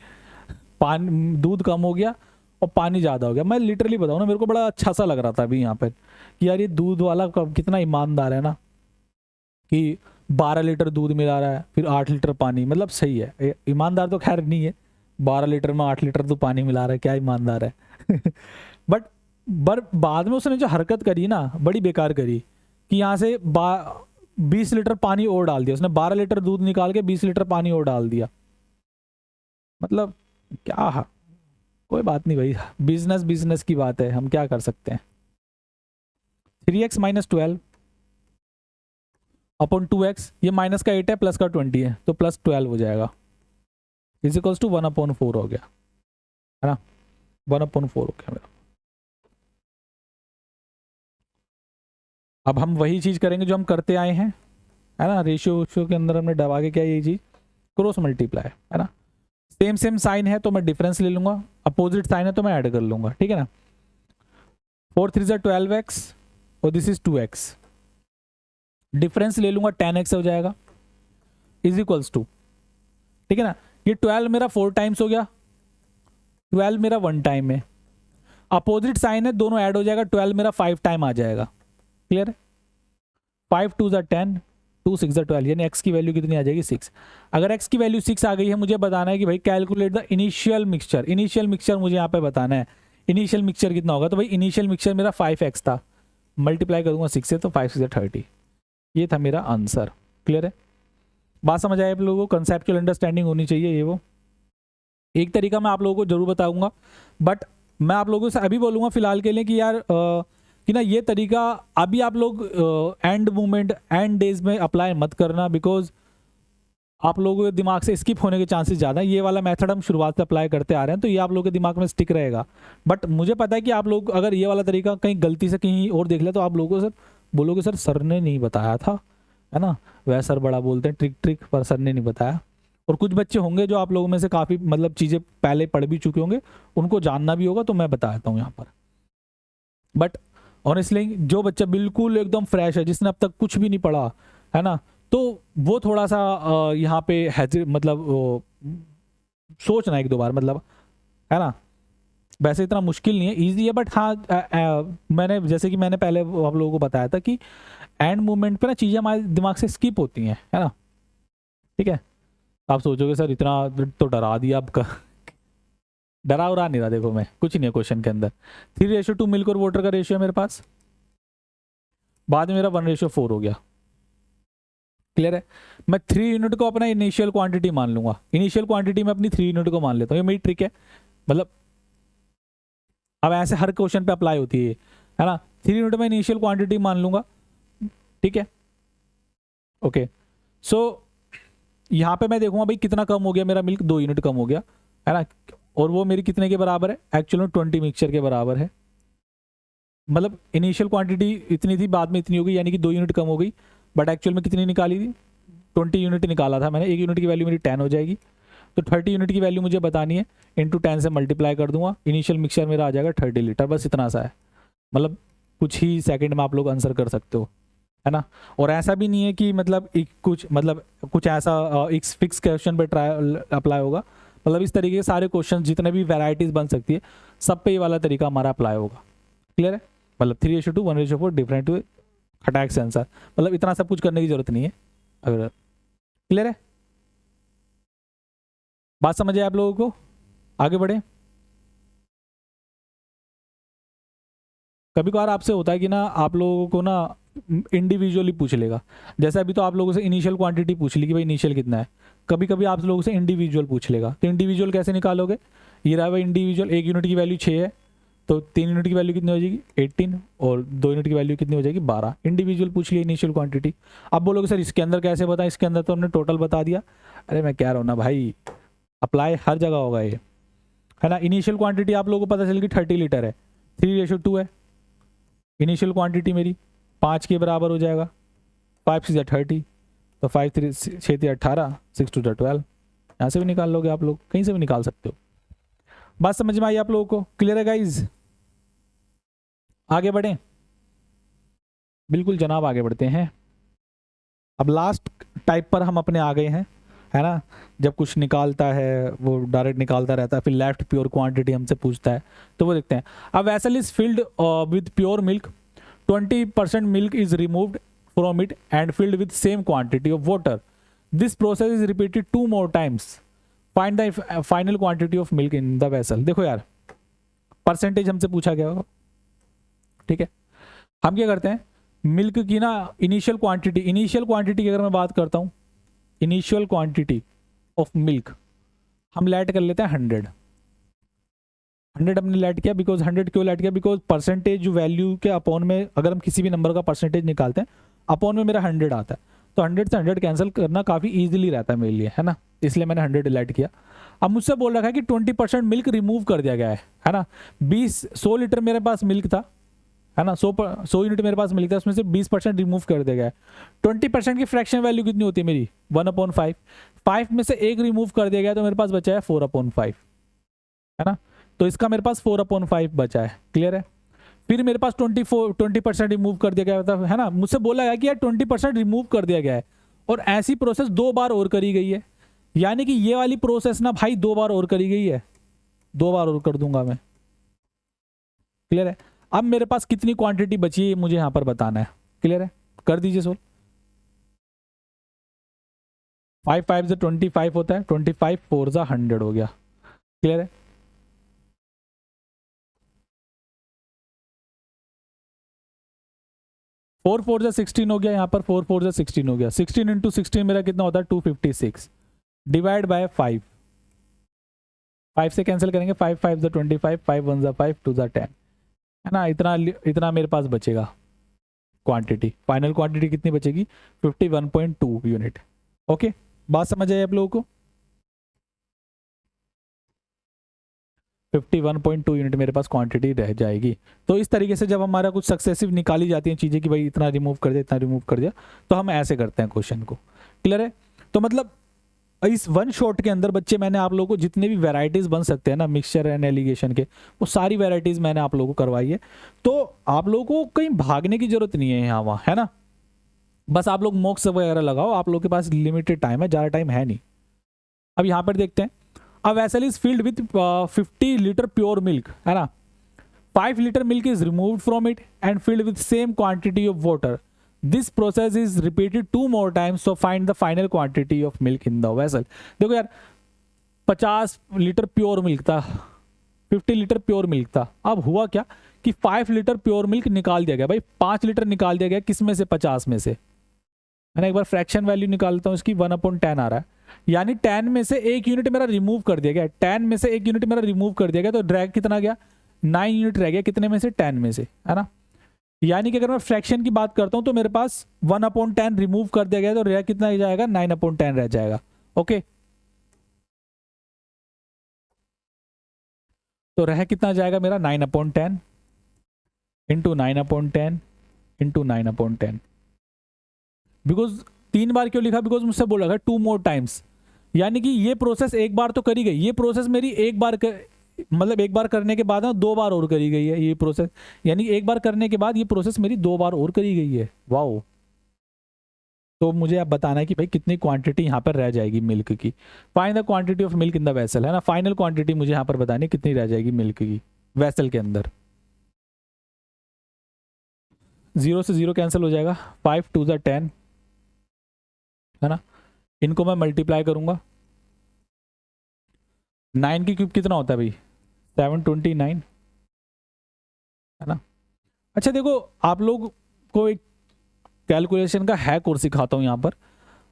पानी, दूध कम हो गया और पानी ज़्यादा हो गया। मैं लिटरली बताऊँ ना, मेरे को बड़ा अच्छा सा लग रहा था अभी यहाँ पर कि यार ये दूध वाला कितना ईमानदार है ना, कि 12 लीटर दूध मिला रहा है, फिर 8 लीटर पानी, मतलब सही है। ईमानदार तो खैर नहीं है, 12 लीटर में 8 लीटर तो पानी मिला रहा है, क्या ईमानदार है बट बाद में उसने जो हरकत करी ना, बड़ी बेकार करी, कि यहाँ से 20 लीटर पानी और डाल दिया उसने। 12 लीटर दूध निकाल के 20 लीटर पानी और डाल दिया। मतलब क्या, कोई बात नहीं भाई, बिजनेस की बात है, हम क्या कर सकते हैं। 3x - 12 अपॉन 2x, ये माइनस का 8 है, प्लस का 20 है, तो प्लस 12 हो जाएगा, इज इक्वल्स टू 1/4 हो गया, है ना। 1/4 हो गया मेरा। अब हम वही चीज करेंगे जो हम करते आए हैं, है ना। रेशियो के अंदर हमने दबा के क्या ये चीज क्रॉस मल्टीप्लाई, है ना। सेम साइन है तो मैं डिफरेंस ले लूंगा, अपोजिट साइन है तो मैं ऐड कर लूंगा, ठीक है ना। 4 3 12x और दिस इज 2x, डिफरेंस ले लूंगा 10x हो जाएगा, इज इक्वल्स टू, ठीक है ना। ये 12 मेरा 4 टाइम्स हो गया, 12 मेरा 1 टाइम है, अपोजिट साइन है, दोनों ऐड हो जाएगा, 12 मेरा 5 टाइम आ जाएगा। क्लियर है। 5 2 10, 2 6 12, यानी x की वैल्यू कितनी आ जाएगी, 6। अगर x की वैल्यू 6 आ गई है, मुझे बताना है कि भाई calculate the initial mixture. Initial mixture मुझे यहाँ पे बताना है, इनिशियल मिक्सचर कितना होगा। तो भाई इनिशियल मिक्सचर मेरा 5x था, मल्टीप्लाई करूंगा 6 से, तो 5 6 30, ये था मेरा आंसर। क्लियर है। बात समझ आए आप लोगों को, कंसेप्चुअल अंडरस्टैंडिंग होनी चाहिए। ये वो एक तरीका मैं आप लोगों को जरूर बताऊंगा, बट मैं आप लोगों से अभी बोलूंगा फिलहाल के लिए कि यार कि ना ये तरीका अभी आप लोग एंड मोमेंट एंड डेज में अप्लाई मत करना, बिकॉज आप लोगों के दिमाग से स्किप होने के चांसेस ज़्यादा है। ये वाला मेथड हम शुरुआत से अप्लाई करते आ रहे हैं, तो ये आप लोगों के दिमाग में स्टिक रहेगा। बट मुझे पता है कि आप लोग अगर ये वाला तरीका कहीं गलती से कहीं और देख ले, तो आप लोगों को सर बोलोगे सर ने नहीं बताया था, है ना। वह सर बड़ा बोलते हैं ट्रिक पर सर ने नहीं बताया। और कुछ बच्चे होंगे जो आप लोगों में से काफ़ी मतलब चीज़ें पहले पढ़ भी चुके होंगे, उनको जानना भी होगा, तो मैं बता देता हूँ यहाँ पर। बट ऑनेस्टली जो बच्चा बिल्कुल एकदम फ्रेश है, जिसने अब तक कुछ भी नहीं पढ़ा, है ना, तो वो थोड़ा सा यहाँ पे मतलब सोचना 1 2 बार, मतलब, है ना। वैसे इतना मुश्किल नहीं है, इजी है, बट हाँ मैंने जैसे कि मैंने पहले आप लोगों को बताया था कि एंड मूवमेंट पे ना चीज़ें हमारे दिमाग से स्किप होती हैं, है ना। ठीक है। आप सोचोगे सर इतना तो डरा दिया आपका डरा उरा नहीं रहा, देखो मैं कुछ नहीं है क्वेश्चन के अंदर। 3:2 मिल्क और वाटर का रेशियो है मेरे पास, बाद में मेरा 1:4 हो गया। क्लियर है। मैं 3 यूनिट को अपना इनिशियल क्वांटिटी मान लूंगा, इनिशियल क्वांटिटी में अपनी 3 यूनिट को मान लेता हूँ, ये मेरी ट्रिक है। मतलब अब ऐसे हर क्वेश्चन पे अप्लाई होती है ना। 3 यूनिट में इनिशियल क्वांटिटी मान लूंगा, ठीक है। ओके, सो यहाँ पे मैं देखूंगा भाई कितना कम हो गया मेरा मिल्क, 2 यूनिट कम हो गया, है ना। और वो मेरी कितने के बराबर है, एक्चुअल में 20 मिक्सचर के बराबर है। मतलब इनिशियल क्वांटिटी इतनी थी, बाद में इतनी हो गई, यानी कि 2 यूनिट कम हो गई, बट एक्चुअल में कितनी निकाली थी, 20 यूनिट निकाला था मैंने। 1 यूनिट की वैल्यू मेरी 10 हो जाएगी, तो 30 यूनिट की वैल्यू मुझे बतानी है, इंटू 10 से मल्टीप्लाई कर दूंगा, इनिशियल मिक्सचर मेरा आ जाएगा 30 लीटर। बस इतना सा है, मतलब कुछ ही सेकंड में आप लोग आंसर कर सकते हो, है ना। और ऐसा भी नहीं है कि मतलब कुछ ऐसा एक फिक्स क्वेश्चन पे ट्राई अप्लाई होगा, मतलब इस तरीके के सारे क्वेश्चन जितने भी वैरायटीज बन सकती है सब पे ये वाला तरीका हमारा अप्लाई होगा। क्लियर है, मतलब 3:2 1:4 डिफरेंट खटाक से आंसर, मतलब इतना सब कुछ करने की जरूरत नहीं है। अगर क्लियर है, बात समझ आए आप लोगों को, आगे बढ़े। कभी कभार आपसे होता है कि ना आप लोगों को ना इंडिविजुअली पूछ लेगा, जैसे अभी तो आप लोगों से इनिशियल क्वांटिटी पूछ ली कि भाई इनिशियल कितना है, कभी कभी आप लोगों से इंडिविजुअल पूछ लेगा, तो इंडिविजुअल कैसे निकालोगे, ये रहा भाई इंडिविजुअल, 1 यूनिट की वैल्यू 6 है, तो 3 यूनिट की वैल्यू कितनी हो जाएगी 18, और 2 यूनिट की वैल्यू कितनी हो जाएगी 12। इंडिविजुअल पूछ लिया इनिशियल क्वांटिटी। अब बोलोगे सर इसके अंदर कैसे बताएं, इसके अंदर तो हमने टोटल बता दिया। अरे मैं कह रहा हूँ ना भाई, अप्लाई हर जगह होगा ये, है ना। इनिशियल क्वांटिटी आप लोगों को पता चल गई 30 लीटर है, 3:2 है इनिशियल क्वांटिटी मेरी, 5 के बराबर हो जाएगा, 5 6 30, तो 5 3 6 3 18, 6 2 12, यहाँ से भी निकाल लोगे आप लोग, कहीं से भी निकाल सकते हो। बात समझ में आई आप लोगों को, क्लियर है गाइज, आगे बढ़ें। बिल्कुल जनाब, आगे बढ़ते हैं। अब लास्ट टाइप पर हम अपने आ गए हैं, है ना। जब कुछ निकालता है वो डायरेक्ट निकालता रहता है, फिर लेफ्ट प्योर क्वांटिटी हमसे पूछता है, तो वो देखते हैं। A vessel is filled with pure milk, 20% milk is removed from it and filled with same quantity of water, this process is repeated 2 more times, find the final quantity of milk in the vessel. देखो यार, percentage हमसे पूछा गया होगा, ठीक है। हम क्या करते हैं, मिल्क की ना इनिशियल क्वांटिटी की अगर मैं बात करता हूं, इनिशियल क्वांटिटी ऑफ मिल्क हम लेट कर लेते हैं 100 हमने लेट किया, बिकॉज 100 क्यों लेट किया, बिकॉज परसेंटेज वैल्यू के अपॉन में अगर हम किसी भी नंबर का परसेंटेज निकालते हैं, अपॉन में मेरा 100 आता है, तो 100 से 100 कैंसिल करना काफ़ी ईजिली रहता है मेरे लिए, है ना, इसलिए मैंने 100 लेट किया। अब मुझसे बोल रखा है कि 20% मिल्क रिमूव कर दिया गया है ना। 100 लीटर मेरे पास मिल्क था, है ना, 100 यूनिट मेरे पास मिल्क था, उसमें से 20% रिमूव कर दिया गया है। 20% की फ्रैक्शन वैल्यू कितनी होती है मेरी, 1/5, 5 में से 1 रिमूव कर दिया गया, तो मेरे पास बचा है 4/5, है ना। तो इसका मेरे पास 4/5 बचा है, क्लियर है। फिर मेरे पास 20% रिमूव कर दिया गया था, है ना। मुझसे बोला गया कि यार 20% रिमूव कर दिया गया है, और ऐसी प्रोसेस 2 बार और करी गई है, यानी कि ये वाली प्रोसेस ना भाई 2 बार और करी गई है, 2 बार और कर दूंगा मैं, क्लियर है। अब मेरे पास कितनी क्वांटिटी बची है मुझे यहां पर बताना है, क्लियर है, कर दीजिए सोल्व। 5 5 से 25 होता है, 25 4 जा 100 हो गया, क्लियर है। 4 4 जा 16 हो गया, यहाँ पर 4 4 जा 16 हो गया, 16 इंटू 16 मेरा कितना होता है 256, डिवाइड बाय 5, 5 से कैंसिल करेंगे, 5 5 जा 25, 5 1 जा 5, 2 जा 10, है ना। इतना इतना मेरे पास बचेगा क्वांटिटी, फाइनल क्वांटिटी कितनी बचेगी 51.2 यूनिट। ओके, बात समझ आई आप लोगों को, 51.2 यूनिट मेरे पास क्वांटिटी रह जाएगी। तो इस तरीके से जब हमारा कुछ सक्सेसिव निकाली जाती हैं चीज़ें कि भाई इतना रिमूव कर दिया, इतना रिमूव कर दिया, तो हम ऐसे करते हैं क्वेश्चन को, क्लियर है। तो मतलब इस वन शॉट के अंदर बच्चे मैंने आप लोगों को जितने भी वैरायटीज बन सकते हैं ना मिक्सचर एंड एलिगेशन के, वो सारी वैरायटीज मैंने आप लोगों को करवाई है। तो आप लोगों को कहीं भागने की जरूरत नहीं है यहाँ वहाँ, है ना। बस आप लोग मॉक्स वगैरह लगाओ, आप लोगों के पास लिमिटेड टाइम है, ज़्यादा टाइम है नहीं। अब यहाँ पर देखते हैं, a vessel is filled with 50 litre pure milk, है ना। 5 litre milk is removed from it and filled with same quantity of water, this process is repeated 2 more times, so find the final quantity of milk in the vessel. देखो यार, 50 litre pure milk था, 50 litre pure milk था, अब हुआ क्या कि 5 litre pure milk निकाल दिया गया, भाई 5 लीटर निकाल दिया गया, किस में से, 50 में से, है ना। एक बार फ्रैक्शन वैल्यू निकालता हूँ इसकी, 1/10 आ रहा है, यानी 10 में से 1 यूनिट मेरा रिमूव कर दिया गया, 10 में से 1 यूनिट मेरा रिमूव कर दिया गया, तो ड्रैग कितना गया 9 यूनिट रह गया, कितने में से 10 में से, है ना। यानी कि अगर मैं फ्रैक्शन की बात करता हूं तो मेरे पास 1/10 रिमूव कर दिया गया, तो रह कितना रह जाएगा 9/10 रह जाएगा। ओके, तो रह कितना जाएगा मेरा 9/10, इंटू 9/10 इंटू 9/10। बिकॉज 3 बार क्यों लिखा, बिकॉज मुझसे बोला था 2 more टाइम्स, यानी कि ये प्रोसेस एक बार तो करी गई, ये प्रोसेस मेरी एक बार मतलब एक बार करने के बाद ना 2 बार और करी गई है ये प्रोसेस, यानी एक बार करने के बाद ये प्रोसेस मेरी 2 बार और करी गई है। वाओ। तो मुझे अब बताना है कि भाई कितनी क्वांटिटी यहाँ पर रह जाएगी मिल्क की। Find the quantity of milk in the vessel, है ना, फाइनल क्वांटिटी मुझे यहाँ पर बतानी है कितनी रह जाएगी मिल्क की वेसल के अंदर। 0 से 0 कैंसिल हो जाएगा, 5 2 10, है ना, इनको मैं मल्टीप्लाई करूंगा। 9 की क्यूब कितना होता है भाई, 729, है ना। अच्छा देखो, आप लोग को एक कैलकुलेशन का हैक और सिखाता हूँ यहाँ पर।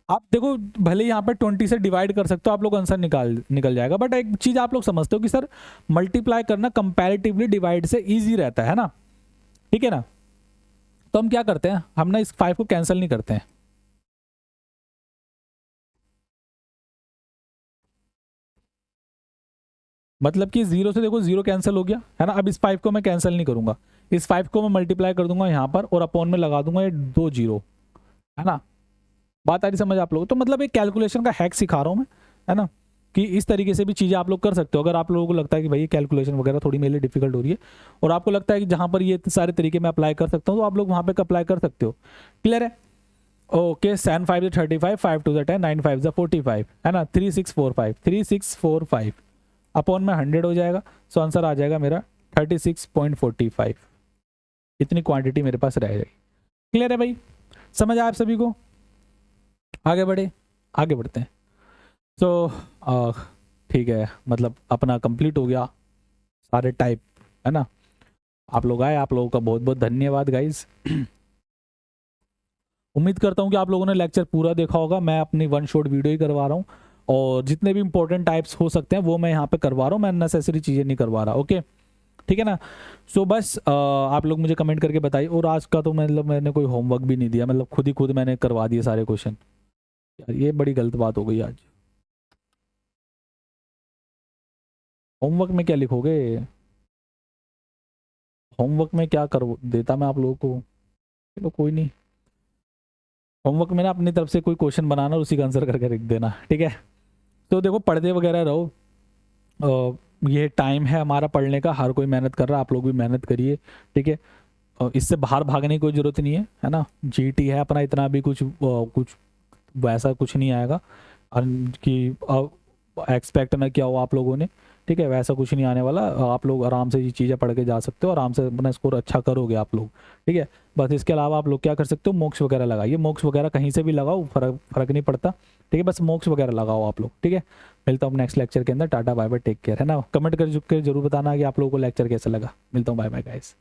आप देखो, भले यहाँ पर 20 से डिवाइड कर सकते हो आप लोग, आंसर निकल जाएगा, बट एक चीज आप लोग समझते हो कि सर मल्टीप्लाई करना कंपैरेटिवली डिवाइड से इजी रहता है ना, ठीक है ना। तो हम क्या करते हैं, हम ना इस 5 को कैंसिल नहीं करते हैं, मतलब कि 0 से देखो 0 कैंसिल हो गया, है ना। अब इस 5 को मैं कैंसिल नहीं करूंगा, इस 5 को मैं मल्टीप्लाई कर दूंगा यहाँ पर और अपॉन में लगा दूंगा ये 2 0, है ना। बात आ रही समझ आप लोग, तो मतलब एक कैलकुलेशन का हैक सिखा रहा हूँ मैं, है ना, कि इस तरीके से भी चीज़ें आप लोग कर सकते हो। अगर आप लोगों को लगता है कि भाई कैलकुलेशन वगैरह थोड़ी मेरे लिए डिफिकल्ट हो रही है और आपको लगता है कि जहाँ पर ये सारे तरीके मैं अप्लाई कर सकता हूँ, तो आप लोग वहाँ पे अप्लाई कर सकते हो। क्लियर है। ओके, 7 5 35, 5 2 10, 9 5 45, है ना, 3645, 3645 अपॉन में 100 हो जाएगा। सो आंसर आ जाएगा मेरा 36.45। इतनी क्वांटिटी मेरे पास रह जाएगी। क्लियर है भाई, समझ आया आप सभी को। आगे बढ़ते हैं। तो ठीक है, मतलब अपना कंप्लीट हो गया सारे टाइप, है ना। आप लोग आए, आप लोगों का बहुत बहुत धन्यवाद गाइज। उम्मीद करता हूँ कि आप लोगों ने लेक्चर पूरा देखा होगा। मैं अपनी 1 शॉट वीडियो ही करवा रहा हूँ और जितने भी इंपॉर्टेंट टाइप्स हो सकते हैं वो मैं यहाँ पे करवा रहा हूँ, मैं अननेसेसरी चीज़ें नहीं करवा रहा। ओके, ठीक है ना। सो बस आप लोग मुझे कमेंट करके बताइए। और आज का तो मतलब मैंने कोई होमवर्क भी नहीं दिया, मतलब खुद मैंने करवा दिए सारे क्वेश्चन। यार ये बड़ी गलत बात हो गई आज। होमवर्क में क्या लिखोगे, होमवर्क में क्या कर देता मैं आप लोगों को। चलो कोई नहीं, होमवर्क में ना अपनी तरफ से कोई क्वेश्चन बनाना और उसी का आंसर करके लिख देना, ठीक है। तो देखो पढ़ते वगैरह रहो, ये टाइम है हमारा पढ़ने का, हर कोई मेहनत कर रहा है, आप लोग भी मेहनत करिए, ठीक है। इससे बाहर भागने की कोई ज़रूरत नहीं है ना। जीटी है अपना, इतना भी कुछ वैसा कुछ नहीं आएगा कि एक्सपेक्ट ना किया हो आप लोगों ने, ठीक है, वैसा कुछ नहीं आने वाला। आप लोग आराम से ये चीज़ें पढ़ के जा सकते हो, आराम से अपना स्कोर अच्छा करोगे आप लोग, ठीक है। बस इसके अलावा आप लोग क्या कर सकते हो, मॉक्स वगैरह लगाइए, मॉक्स वगैरह कहीं से भी लगाओ, फर्क नहीं पड़ता, ठीक है। बस मॉक्स वगैरह लगाओ आप लोग, ठीक है। मिलता हूँ नेक्स्ट लेक्चर के अंदर। Tata bye bye, take care, है ना। कमेंट कर जरूर बताना कि आप लोगों को लेक्चर कैसा लगा। मिलता हूँ, बाय बाय गाइस।